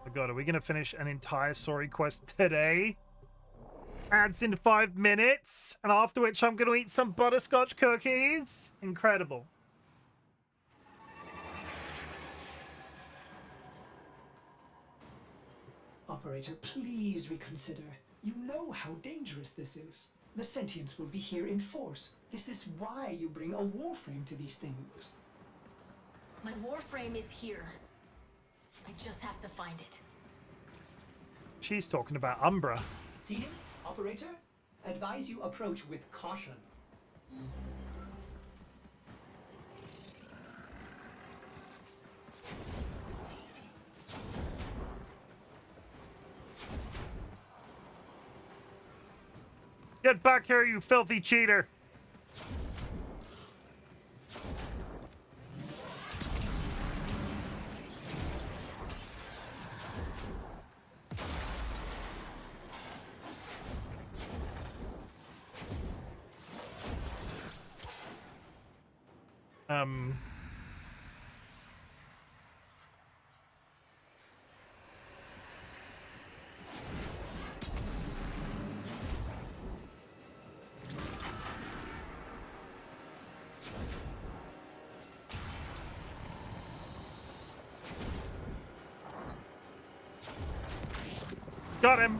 Oh god, are we going to finish an entire story quest today? Adds in 5 minutes. And after which I'm going to eat some butterscotch cookies. Incredible. Operator, please reconsider. You know how dangerous this is. The sentients will be here in force. This is why you bring a Warframe to these things. My Warframe is here. I just have to find it. She's talking about Umbra. See him? Operator? Advise you approach with caution. Get back here, you filthy cheater! Got him!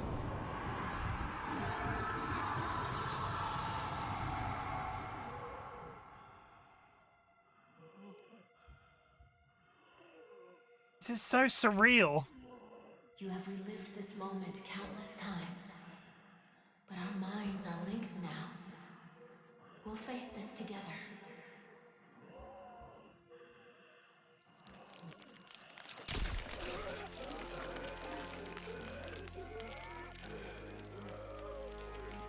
This is so surreal. You have relived this moment countless times. But our minds are linked now. We'll face this together.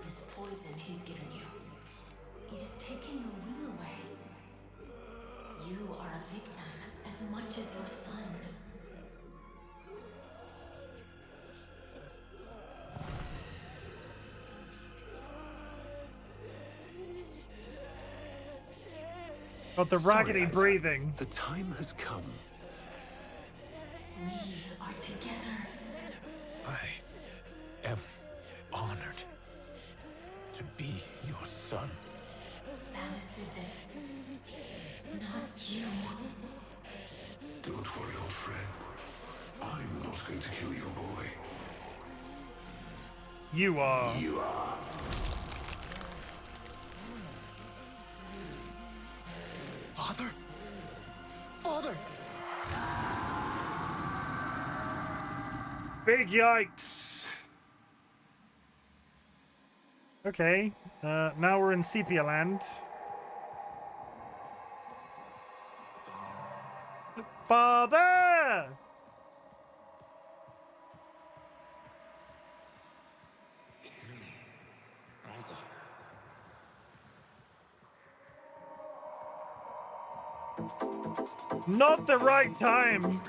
This poison he's given you, it is taking your will away. You are a victim as much as your son. Got the Sorry, raggedy Isaac. breathing. The time has come. son. Alice did this. Not you. Don't worry, old friend. I'm not going to kill your boy. You are. You are. Father? Father! Big yikes. Okay, now we're in sepia land. Father! Not the right time.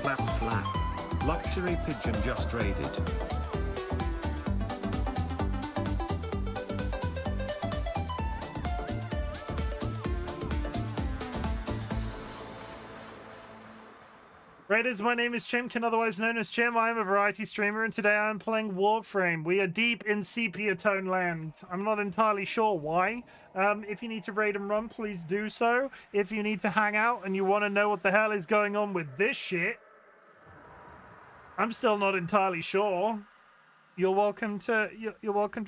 Flap flap. Luxury pigeon just raided. Raiders, my name is Chimken, otherwise known as Chim. I am a variety streamer, and today I am playing Warframe. We are deep in sepia tone land. I'm not entirely sure why. If you need to raid and run, please do so. If you need to hang out and you want to know what the hell is going on with this shit, I'm still not entirely sure. You're welcome to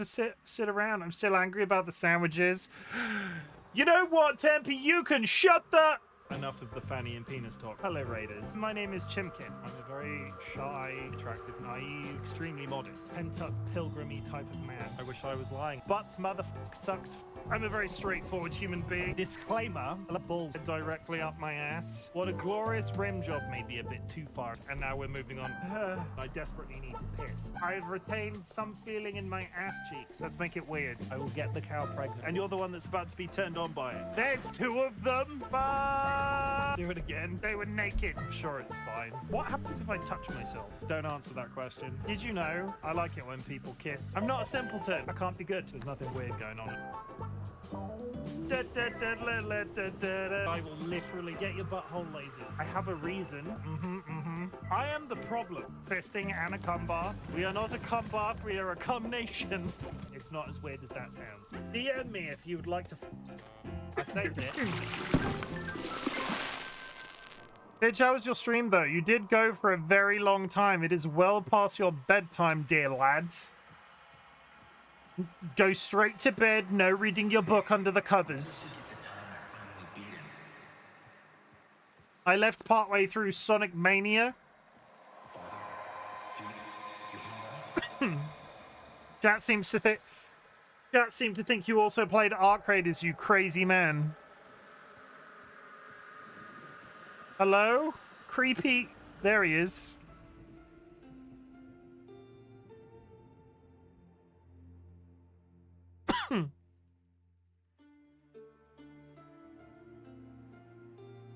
sit around. I'm still angry about the sandwiches. You know what, Tempe? You can shut the... Enough of the fanny and penis talk. Hello, Raiders. My name is Chimken. I'm a very shy, attractive, naive, extremely modest, pent-up, pilgrimy type of man. I wish I was lying. Butts, motherfucker, sucks. I'm a very straightforward human being. Disclaimer, balls directly up my ass. What a glorious rim job, may be a bit too far. And now we're moving on. I desperately need to piss. I've retained some feeling in my ass cheeks. Let's make it weird. I will get the cow pregnant. And you're the one that's about to be turned on by it. There's two of them. Bye. Do it again. They were naked. I'm sure it's fine. What happens if I touch myself? Don't answer that question. Did you know? I like it when people kiss. I'm not a simpleton. I can't be good. There's nothing weird going on. I will literally get your butthole lazy. I have a reason. I am the problem. Fisting and a cum bath. We are not a cum bath, we are a cum nation. It's not as weird as that sounds. DM me if you would like to. I saved it. Bitch, how was your stream though? You did go for a very long time. It is well past your bedtime, dear lad. Go straight to bed, no reading your book under the covers. I left partway through Sonic Mania. Chat seems to think you also played Arc Raiders, you crazy man. Hello? Creepy. There he is.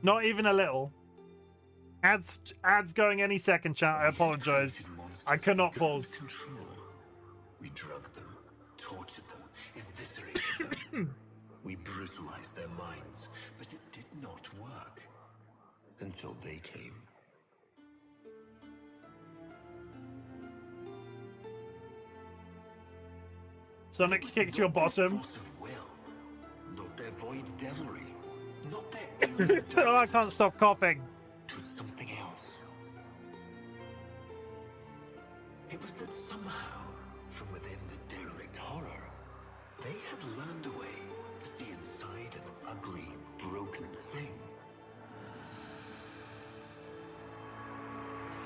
Not even a little. Ads going any second, chat. I apologize. I cannot pause. Control. We drugged them, tortured them, eviscerated them. We brutalized their minds, but it did not work until they came. Sonic kicked your bottom. Force of will, not their void devilry, not their Oh, I can't stop coughing. to something else. It was that somehow, from within the derelict horror, they had learned a way to see inside an ugly, broken thing.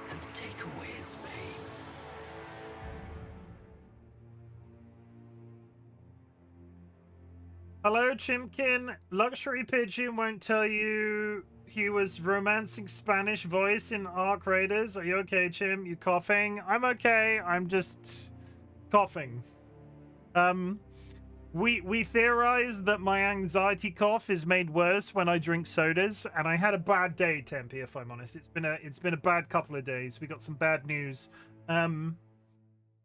And take away its pain. Hello, Chimkin. Luxury Pigeon won't tell you he was romancing Spanish voice in Arc Raiders. Are you okay, Chim? You coughing? I'm okay. I'm just coughing. We theorized that my anxiety cough is made worse when I drink sodas, and I had a bad day, Tempe, if I'm honest. It's been a bad couple of days. We got some bad news.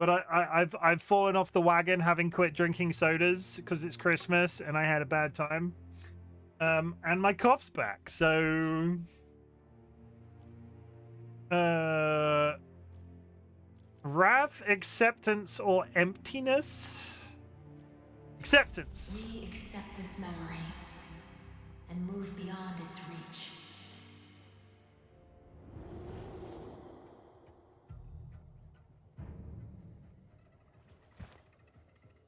But I've fallen off the wagon having quit drinking sodas because it's Christmas and I had a bad time. And my cough's back, so Wrath, acceptance, or emptiness? Acceptance. We accept this memory and move beyond its reach.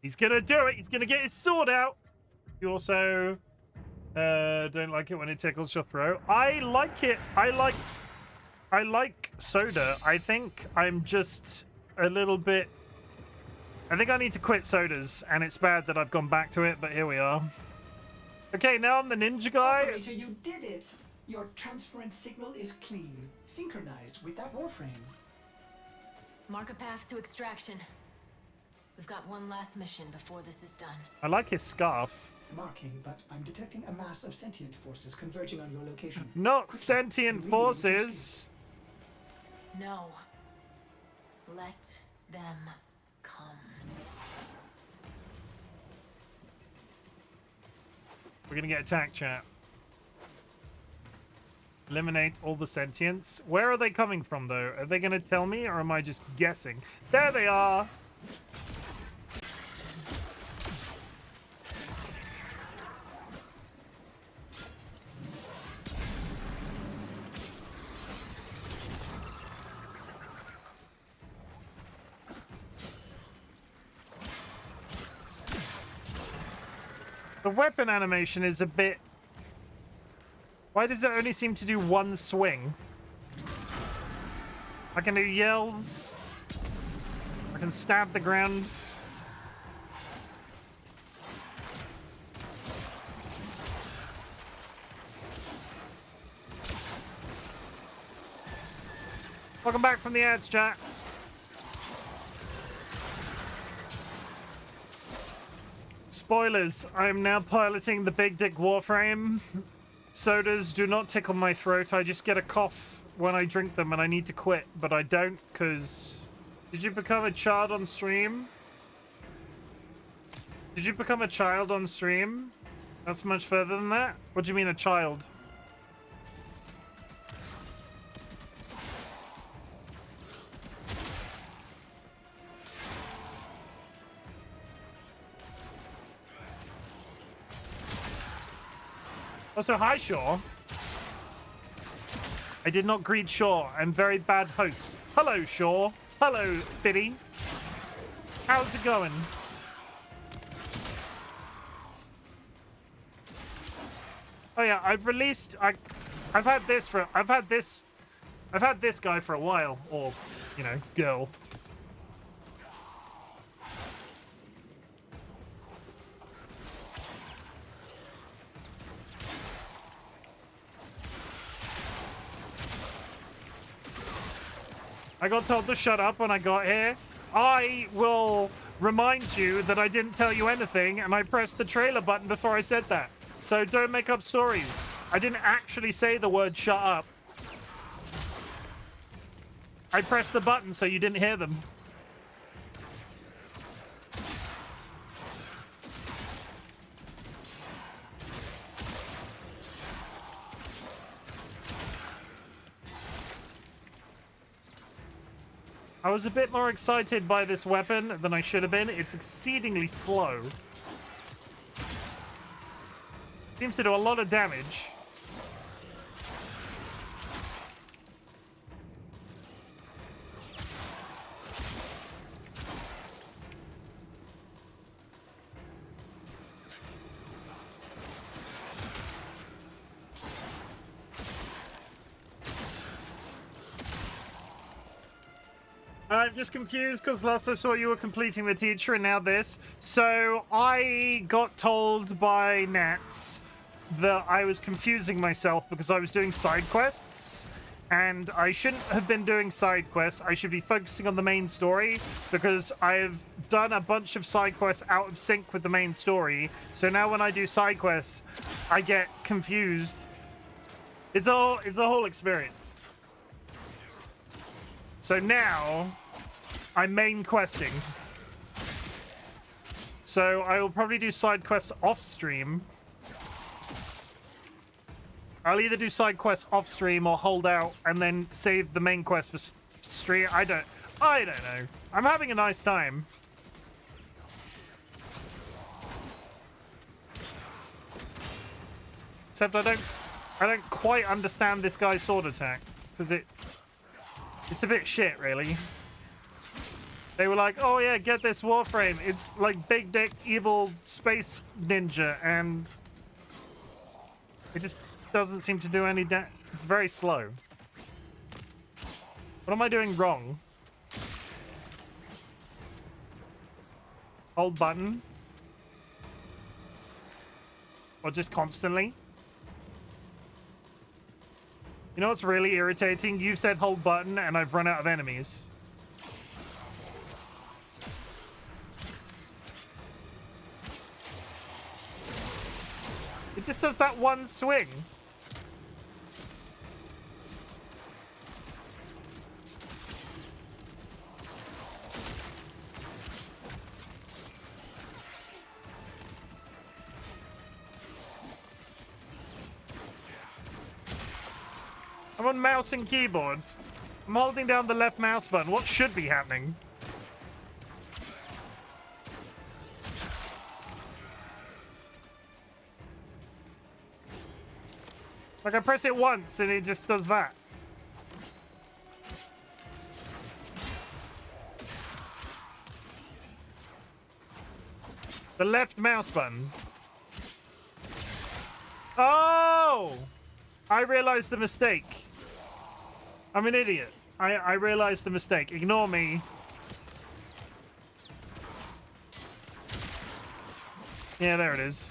He's gonna do it. He's gonna get his sword out. You also don't like it when it tickles your throat. I like it. I like soda. I think I'm just a little bit... I think I need to quit sodas, and it's bad that I've gone back to it, but here we are. Okay, now I'm the ninja guy. Operator, you did it! Your transference signal is clean, synchronized with that Warframe. Mark a path to extraction. We've got one last mission before this is done. I like his scarf. Marking, but I'm detecting a mass of sentient forces converging on your location. Not Quickly, sentient you really forces. No. Let them come. We're gonna get attacked, chat. Eliminate all the sentients. Where are they coming from, though? Are they gonna tell me, or am I just guessing? There they are! The weapon animation is a bit... Why does it only seem to do one swing? I can do yells. I can stab the ground. Welcome back from the ads, chat. Spoilers, I am now piloting the Big Dick Warframe. Sodas do not tickle my throat. I just get a cough when I drink them and I need to quit, but I don't because... Did you become a child on stream? Did you become a child on stream? That's much further than that? What do you mean a child? Also, hi, Shaw. I did not greet Shaw. I'm very bad host. Hello, Shaw. Hello, Biddy. How's it going? Oh yeah, I've had this guy for a while, or you know, girl. I got told to shut up when I got here. I will remind you that I didn't tell you anything, and I pressed the trailer button before I said that. So don't make up stories. I didn't actually say the word shut up. I pressed the button so you didn't hear them. I was a bit more excited by this weapon than I should have been. It's exceedingly slow. Seems to do a lot of damage. I'm just confused because last I saw you were completing the teacher and now this. So I got told by Nats that I was confusing myself because I was doing side quests and I shouldn't have been doing side quests. I should be focusing on the main story because I've done a bunch of side quests out of sync with the main story. So now when I do side quests, I get confused. It's a whole experience. So now, I'm main questing. So I will probably do side quests off stream. I'll either do side quests off stream or hold out and then save the main quest for stream. I don't know. I'm having a nice time. Except I don't quite understand this guy's sword attack because it's a bit shit, really. They were like, "Oh yeah, get this Warframe. It's like big dick evil space ninja," and it just doesn't seem to do any it's very slow. What am I doing wrong? Hold button. Or just constantly? You know what's really irritating? You've said hold button and I've run out of enemies. It just does that one swing. I'm on mouse and keyboard. I'm holding down the left mouse button. What should be happening? Like I press it once and it just does that. The left mouse button. Oh! I realized the mistake. I'm an idiot. I realized the mistake. Ignore me. Yeah, there it is.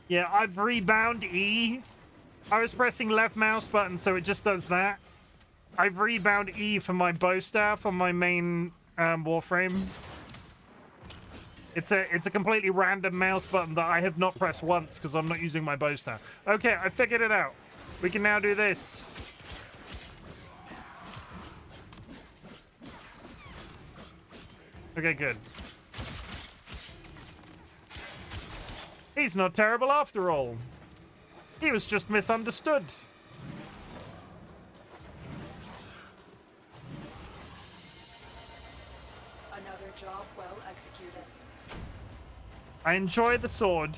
Yeah, I've rebound E. I was pressing left mouse button, so it just does that. I've rebound E for my bow staff on my main Warframe. It's a completely random mouse button that I have not pressed once because I'm not using my bow staff. Okay, I figured it out. We can now do this. Okay, good. He's not terrible after all. He was just misunderstood. Another job well executed. I enjoy the sword.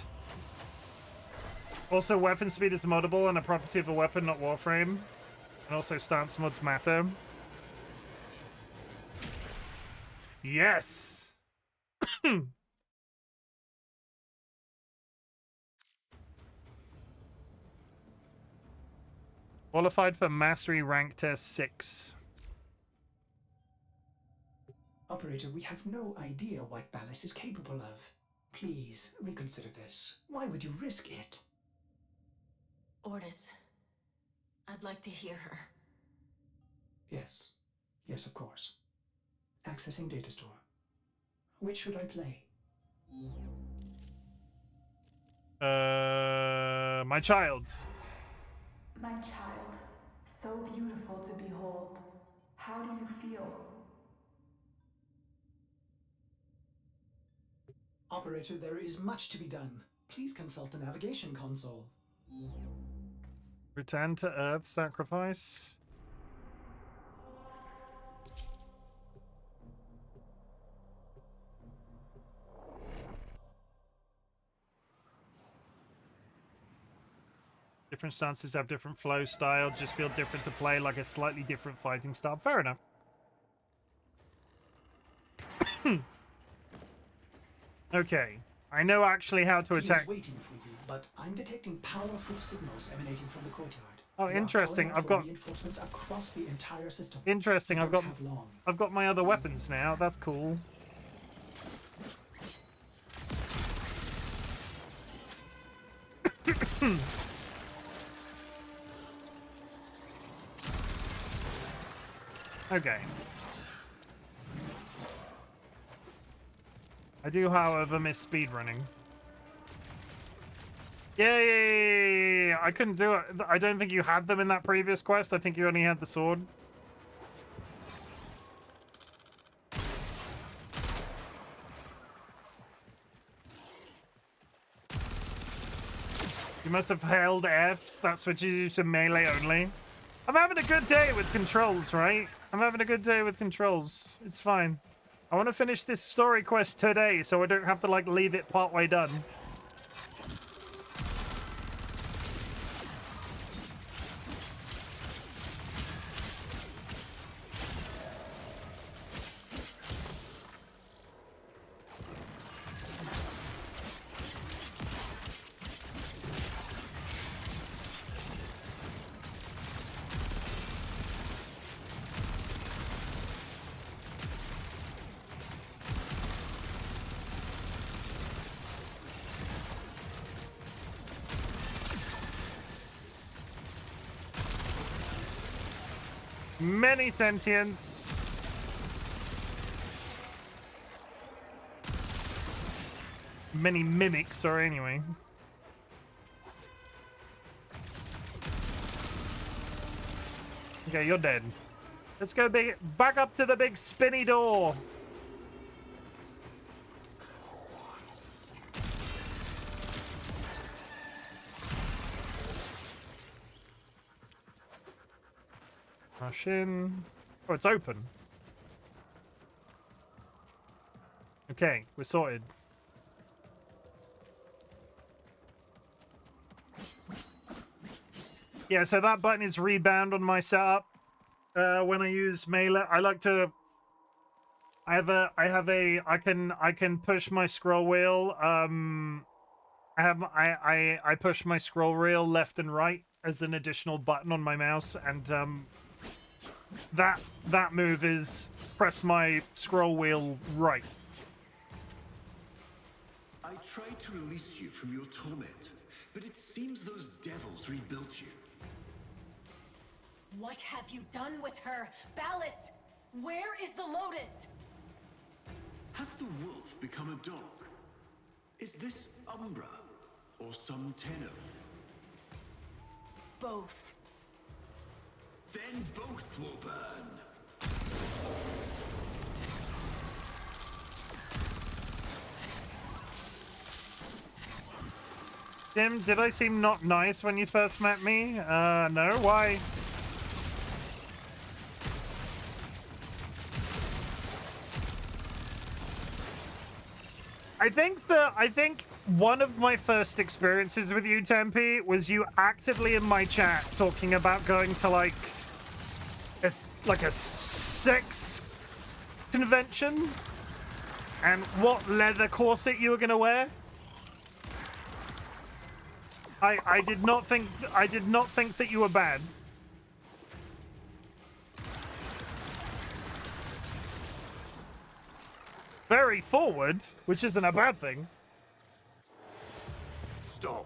Also, weapon speed is moddable and a property of a weapon, not Warframe. And also, stance mods matter. Yes! Qualified for Mastery Rank Test 6. Operator, we have no idea what Ballas is capable of. Please, reconsider this. Why would you risk it? Ordis, I'd like to hear her. Yes. Yes, of course. Accessing data store. Which should I play? My child. My child, so beautiful to behold. How do you feel? Operator, there is much to be done. Please consult the navigation console. Return to Earth, sacrifice. Different stances have different flow style, just feel different to play, like a slightly different fighting style. Fair enough. Okay. I know actually how to attack. He is waiting for you, but I'm detecting powerful signals emanating from the courtyard. Oh, We are interesting. calling out I've for got reinforcements across the entire system. interesting. We I've don't got have long. I've got my other weapons now. That's cool. Okay. I do, however, miss speedrunning. Yay! I couldn't do it. I don't think you had them in that previous quest. I think you only had the sword. You must have held Fs. That switches you to melee only. I'm having a good day with controls, right? I'm having a good day with controls. It's fine. I want to finish this story quest today so I don't have to, like, leave it partway done. Many sentience. Many mimics, sorry, anyway. Okay, you're dead. Let's go back up to the big spinny door. Rush in. Oh, it's open. Okay, we're sorted. Yeah, so that button is rebound on my setup. When I use melee, I like to. I can push my scroll wheel. I push my scroll wheel left and right as an additional button on my mouse, and that move is press my scroll wheel right. I tried to release you from your torment, but it seems those devils rebuilt you. What have you done with her? Ballas, where is the Lotus? Has the wolf become a dog? Is this Umbra or some Tenno? Both. Then both will burn. Jim, did I seem not nice when you first met me? No, why? I think one of my first experiences with you, Tempe, was you actively in my chat talking about going to like a sex convention and what leather corset you were gonna wear. I did not think that you were bad. Very forward, which isn't a bad thing. Stop.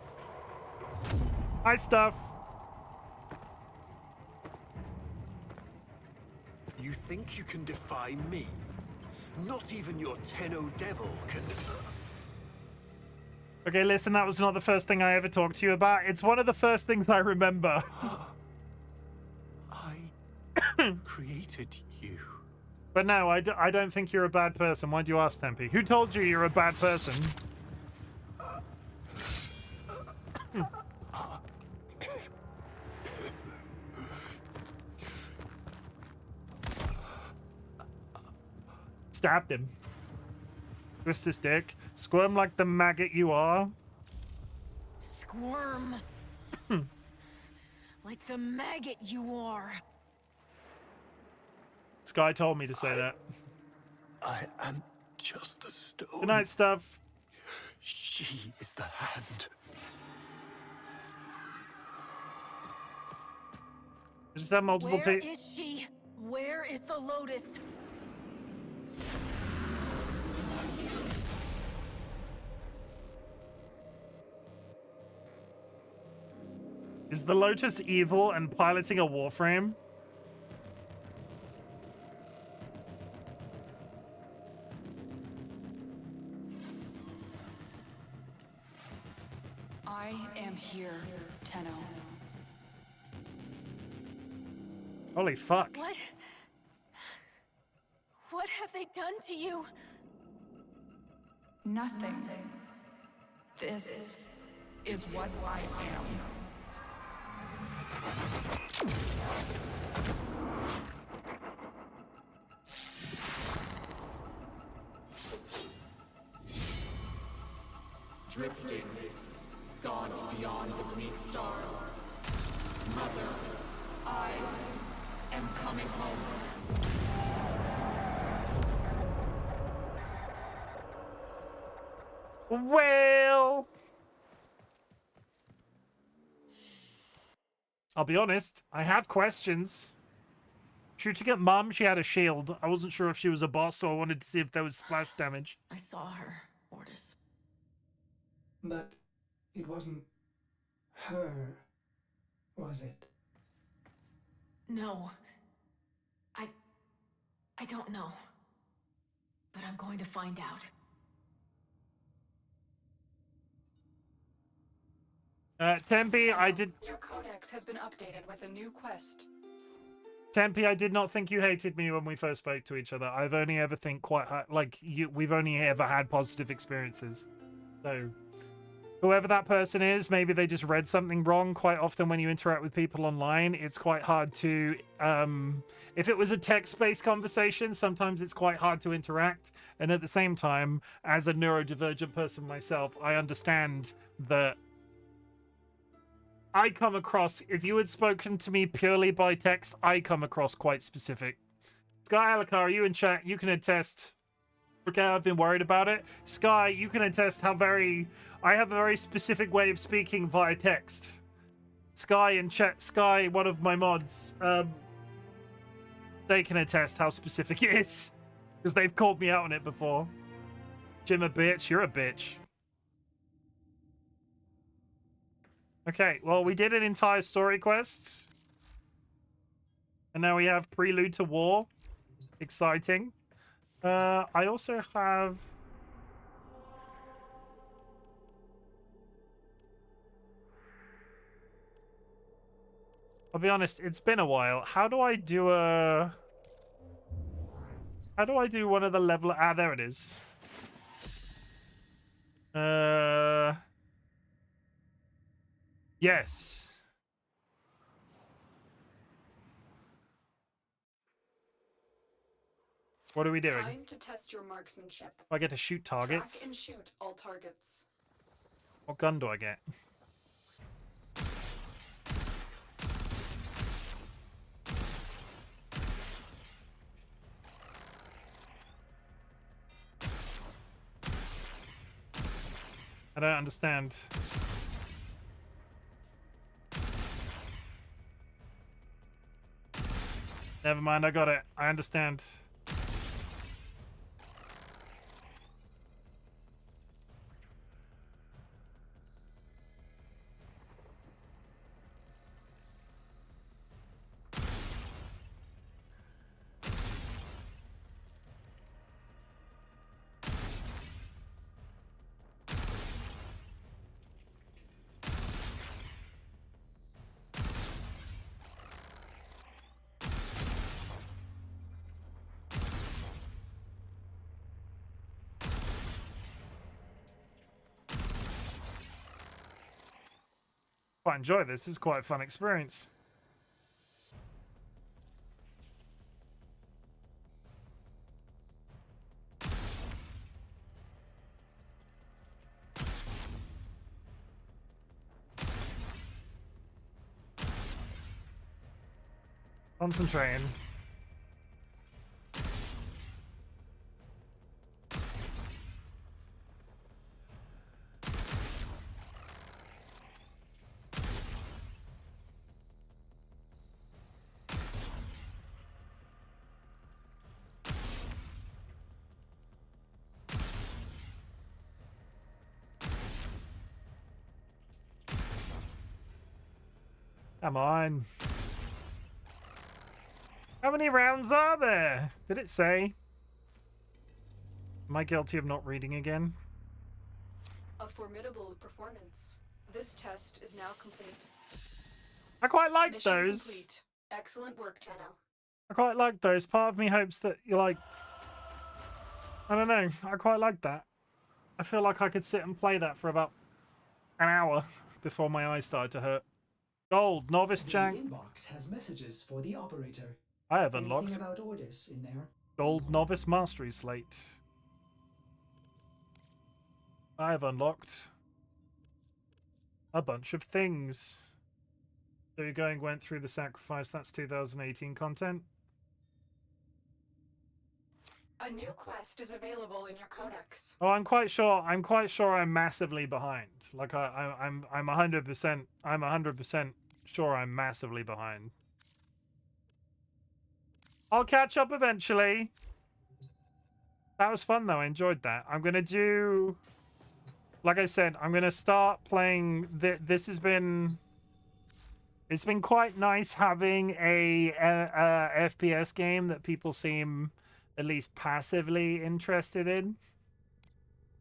Hi, Stuff. You think you can defy me? Not even your Tenno devil can. Okay, listen, that was not the first thing I ever talked to you about. It's one of the first things I remember. I created you. But no, I don't think you're a bad person. Why'd you ask, Tempe? Who told you you're a bad person? Stabbed him. Twist his dick. Squirm like the maggot you are. Squirm. Like the maggot you are. Sky told me to say that. I am just the stone. Good night, Stuff. She is the hand. I just have multiple Where is she? Where is the Lotus? Is the Lotus evil and piloting a Warframe? I am here, Tenno. Holy fuck. What? What have they done to you? Nothing. This is what I am. Drifting, gaunt beyond the bleak star. Mother, I am coming home. Well, I'll be honest, I have questions. Shooting at Mum, she had a shield. I wasn't sure if she was a boss, so I wanted to see if there was splash damage. I saw her, Ordis. But it wasn't her, was it? No. I don't know. But I'm going to find out. Tempe, I did... Your codex has been updated with a new quest. Tempe, I did not think you hated me when we first spoke to each other. I've only ever think quite like you. We've only ever had positive experiences. So, whoever that person is, maybe they just read something wrong. Quite often, when you interact with people online, it's quite hard to. If it was a text-based conversation, sometimes it's quite hard to interact. And at the same time, as a neurodivergent person myself, I understand that. I come across, if you had spoken to me purely by text, I come across quite specific. Sky Alakar, you in chat, you can attest. Okay, I've been worried about it. Sky, you can attest how I have a very specific way of speaking via text. Sky in chat, Sky, one of my mods, they can attest how specific it is. Because they've called me out on it before. Chim a bitch, you're a bitch. Okay, well, we did an entire story quest. And now we have Prelude to War. Exciting. I also have... I'll be honest, it's been a while. How do I do one of the level... Ah, there it is. Yes. What are we doing? Time to test your marksmanship. I get to shoot targets. Track and shoot all targets. What gun do I get? I don't understand. Never mind, I got it. I understand. Quite enjoy this. This is quite a fun experience. Concentrating. Come on. How many rounds are there? Did it say? Am I guilty of not reading again? A formidable performance. This test is now complete. I quite like Mission those. complete. Excellent work, Tenno. I quite like those. Part of me hopes that you're like... I don't know. I quite like that. I feel like I could sit and play that for about an hour before my eyes started to hurt. Gold, novice The Jack. inbox has messages for the operator. I have unlocked. Anything about orders in there? Gold novice mastery slate. I have unlocked a bunch of things. So you're going went through the sacrifice. That's 2018 content. A new quest is available in your codex. Oh, I'm quite sure I'm massively behind. Like I'm 100% sure I'm massively behind. I'll catch up eventually. That was fun though. I enjoyed that. I'm gonna do, like I said, I'm gonna start playing. This has been. It's been quite nice having a FPS game that people seem at least passively interested in.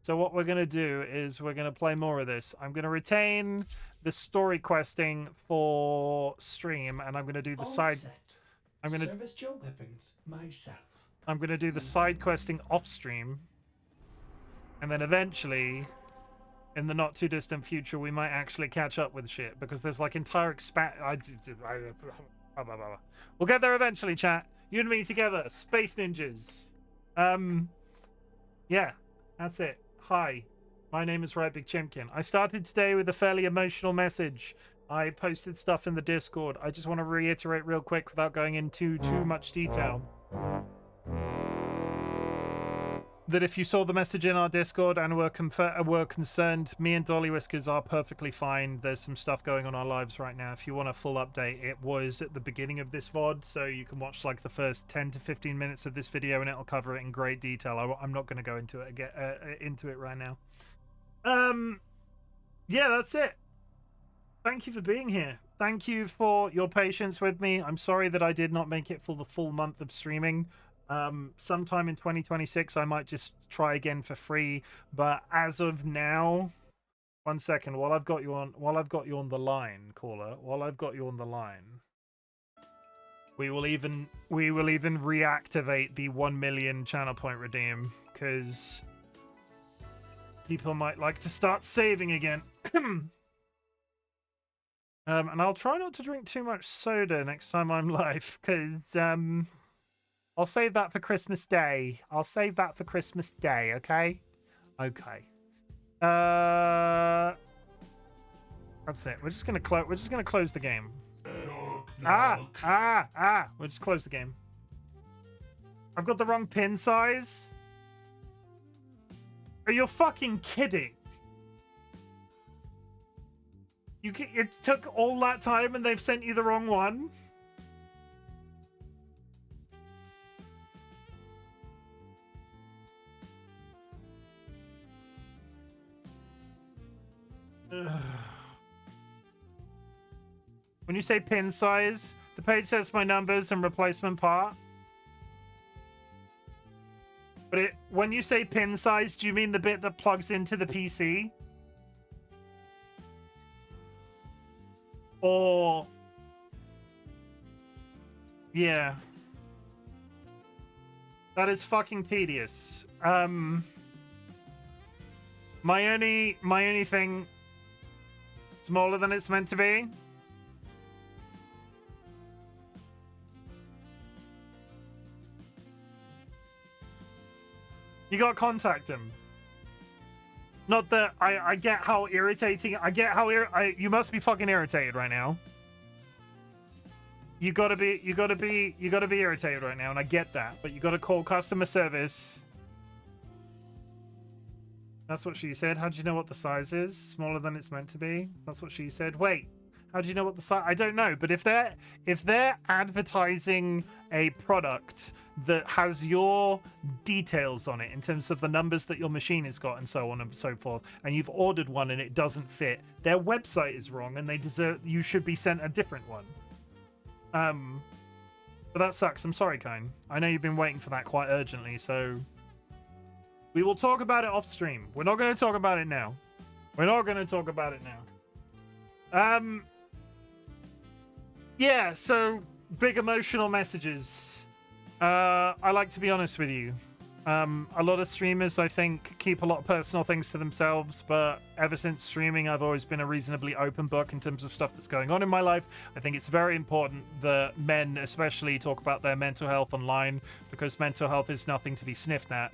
So what we're going to do is we're going to play more of this. I'm going to retain the story questing for stream, and I'm going to do the side... I'm going to service your weapons myself. I'm going to do the side questing off stream. And then eventually, in the not too distant future, we might actually catch up with shit, because there's like entire we'll get there eventually, chat. You and me together, space ninjas. Yeah, that's it. Hi, my name is RightBigChimken. I started today with a fairly emotional message. I posted stuff in the Discord. I just want to reiterate real quick without going into too much detail, that if you saw the message in our Discord and were concerned, me and DollyWhiskers are perfectly fine. There's some stuff going on in our lives right now. If you want a full update, it was at the beginning of this VOD, so you can watch like the first 10 to 15 minutes of this video and it'll cover it in great detail. I'm not going to go into it right now. Yeah, that's it. Thank you for being here. Thank you for your patience with me. I'm sorry that I did not make it for the full month of streaming. Sometime in 2026 I might just try again for free, but as of now, one second, while I've got you on the line, caller, we will even reactivate the 1 million channel point redeem, because people might like to start saving again. And I'll try not to drink too much soda next time I'm live, because I'll save that for Christmas Day. Okay? Okay. That's it. We're just gonna close the game. We'll just close the game. I've got the wrong pin size. Are you fucking kidding? It took all that time and they've sent you the wrong one? When you say pin size, the page says my numbers and replacement part. But when you say pin size, do you mean the bit that plugs into the PC? Or... yeah. That is fucking tedious. My only thing... smaller than it's meant to be? You gotta contact him. Not that I get how irritating. You must be fucking irritated right now. You gotta be irritated right now, and I get that. But you gotta call customer service. That's what she said. How do you know what the size is? Smaller than it's meant to be. That's what she said. Wait. How do you know what the size? I don't know. But if they're advertising a product that has your details on it in terms of the numbers that your machine has got and so on and so forth, and you've ordered one and it doesn't fit, their website is wrong and you should be sent a different one. But that sucks. I'm sorry, Kine. I know you've been waiting for that quite urgently, so we will talk about it off stream. We're not going to talk about it now. Yeah, so big emotional messages. I like to be honest with you. A lot of streamers, I think, keep a lot of personal things to themselves, but ever since streaming, I've always been a reasonably open book in terms of stuff that's going on in my life. I think it's very important that men especially talk about their mental health online, because mental health is nothing to be sniffed at.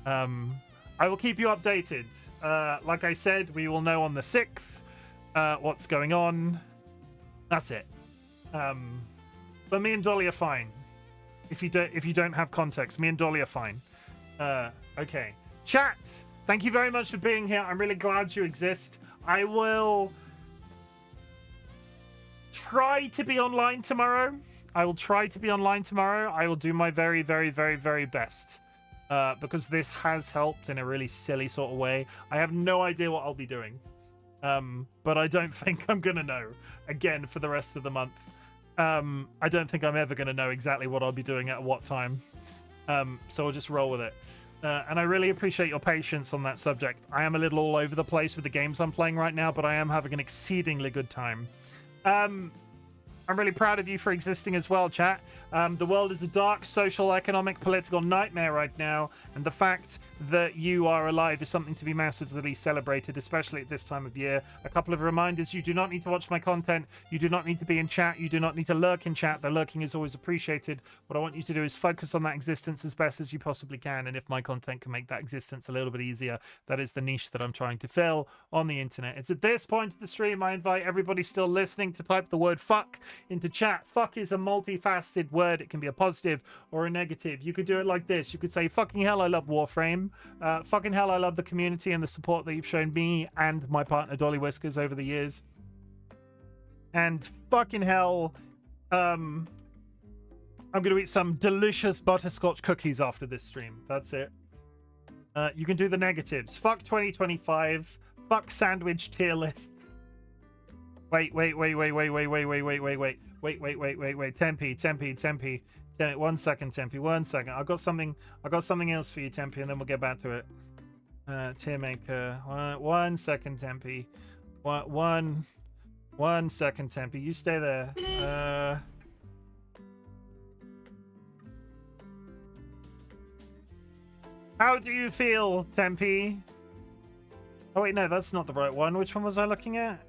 I will keep you updated. Like I said, we will know on the 6th what's going on. That's it. But me and Dolly are fine. If you don't have context, me and Dolly are fine. Okay. Chat, thank you very much for being here. I'm really glad you exist. I will try to be online tomorrow. I will do my very, very, very, very best. Because this has helped in a really silly sort of way. I have no idea what I'll be doing. But I don't think I'm going to know again for the rest of the month. I don't think I'm ever going to know exactly what I'll be doing at what time. So I'll just roll with it. And I really appreciate your patience on that subject. I am a little all over the place with the games I'm playing right now, but I am having an exceedingly good time. I'm really proud of you for existing as well, chat. The world is a dark social, economic, political nightmare right now, and the fact that you are alive is something to be massively celebrated, especially at this time of year. A couple of reminders: you do not need to watch my content, you do not need to be in chat, you do not need to lurk in chat. The lurking is always appreciated. What I want you to do is focus on that existence as best as you possibly can, and if my content can make that existence a little bit easier, that is the niche that I'm trying to fill on the internet. It's at this point of the stream I invite everybody still listening to type the word fuck into chat. Fuck is a multifaceted word. It can be a positive or a negative. You could do it like this. You could say, fucking hell, I love Warframe. Fucking hell, I love the community and the support that you've shown me and my partner DollyWhiskers over the years. And fucking hell, I'm going to eat some delicious butterscotch cookies after this stream. That's it. You can do the negatives. Fuck 2025. Fuck sandwich tier lists. Wait. Tempe. 1 second, Tempe. 1 second. I've got something else for you, Tempe, and then we'll get back to it. Tier maker. 1 second, Tempe. One second, Tempe. You stay there. How do you feel, Tempe? Oh wait, no, that's not the right one. Which one was I looking at?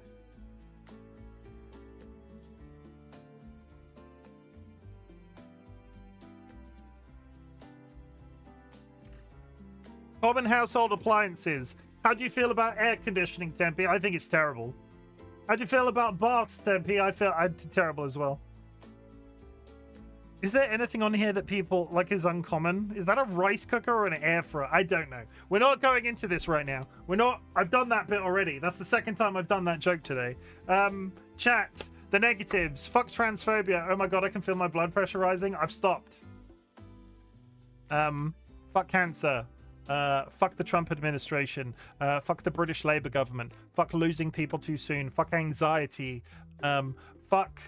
Common household appliances. How do you feel about air conditioning, Tempe? I think it's terrible. How do you feel about baths, Tempe? I feel terrible as well. Is there anything on here that people like is uncommon? Is that a rice cooker or an air fryer? I don't know. We're not going into this right now. We're not. I've done that bit already. That's the second time I've done that joke today. Chat, the negatives. Fuck transphobia. Oh my god, I can feel my blood pressure rising. I've stopped. Fuck cancer. Fuck the Trump administration. Fuck the British Labour government. Fuck losing people too soon. Fuck anxiety. Fuck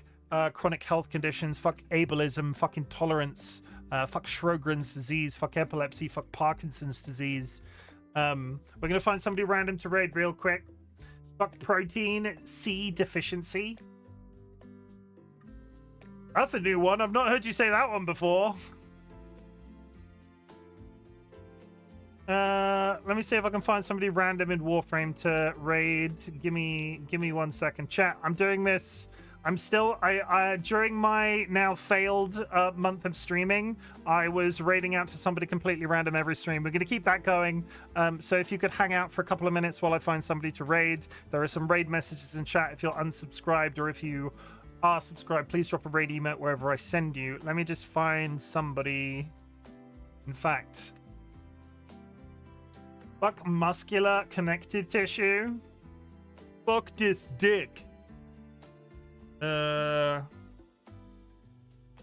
chronic health conditions. Fuck ableism. Fuck intolerance. Fuck Sjogren's disease. Fuck epilepsy. Fuck Parkinson's disease. We're gonna find somebody random to raid real quick. Fuck protein C deficiency. That's a new one. I've not heard you say that one before. Let me see if I can find somebody random in Warframe to raid. Give me 1 second. Chat, I'm doing this. I'm still, during my now failed month of streaming, I was raiding out to somebody completely random every stream. We're going to keep that going. So if you could hang out for a couple of minutes while I find somebody to raid. There are some raid messages in chat if you're unsubscribed, or if you are subscribed, please drop a raid emote wherever I send you. Let me just find somebody. In fact, fuck muscular connective tissue. Fuck this dick.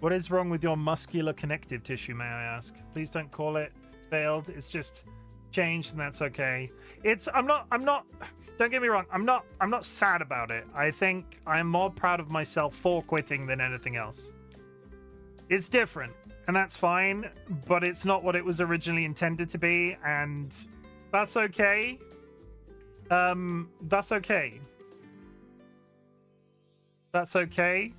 What is wrong with your muscular connective tissue, may I ask? Please don't call it failed. It's just changed, and that's okay. I'm not don't get me wrong, I'm not sad about it. I think I'm more proud of myself for quitting than anything else. It's different, and that's fine, but it's not what it was originally intended to be, and that's okay. That's okay. That's okay.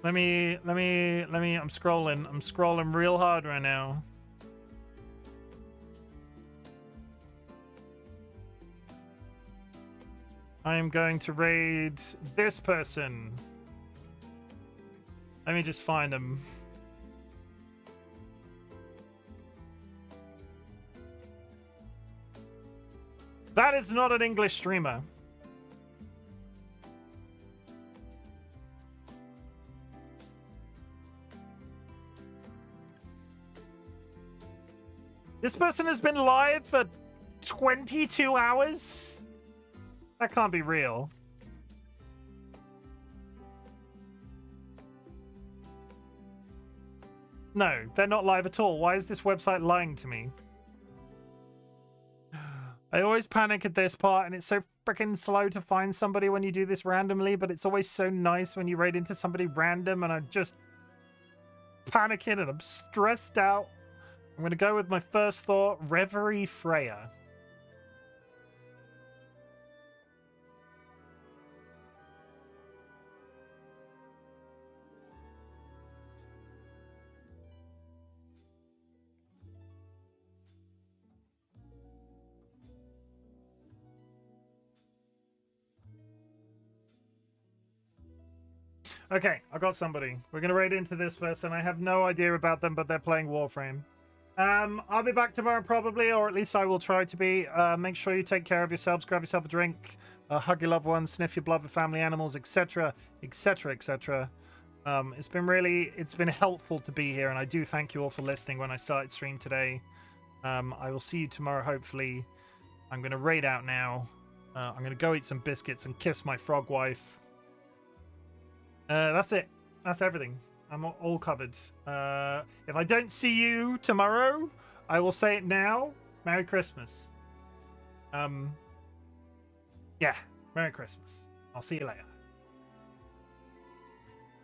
I'm scrolling. I'm scrolling real hard right now. I'm going to raid this person. Let me just find him. That is not an English streamer. This person has been live for 22 hours? That can't be real. No, they're not live at all. Why is this website lying to me? I always panic at this part, and it's so freaking slow to find somebody when you do this randomly, but it's always so nice when you raid into somebody random, and I'm just panicking and I'm stressed out. I'm going to go with my first thought, Reverie Freya. Okay, I got somebody. We're going to raid into this person. I have no idea about them, but they're playing Warframe. I'll be back tomorrow probably, or at least I will try to be. Make sure you take care of yourselves, grab yourself a drink, hug your loved ones, sniff your beloved family animals, etc., etc., etc. It's been helpful to be here, and I do thank you all for listening when I started stream today. I will see you tomorrow, hopefully. I'm going to raid out now. I'm going to go eat some biscuits and kiss my frog wife. That's it. That's everything. I'm all covered. If I don't see you tomorrow, I will say it now. Merry Christmas. Yeah, Merry Christmas. I'll see you later.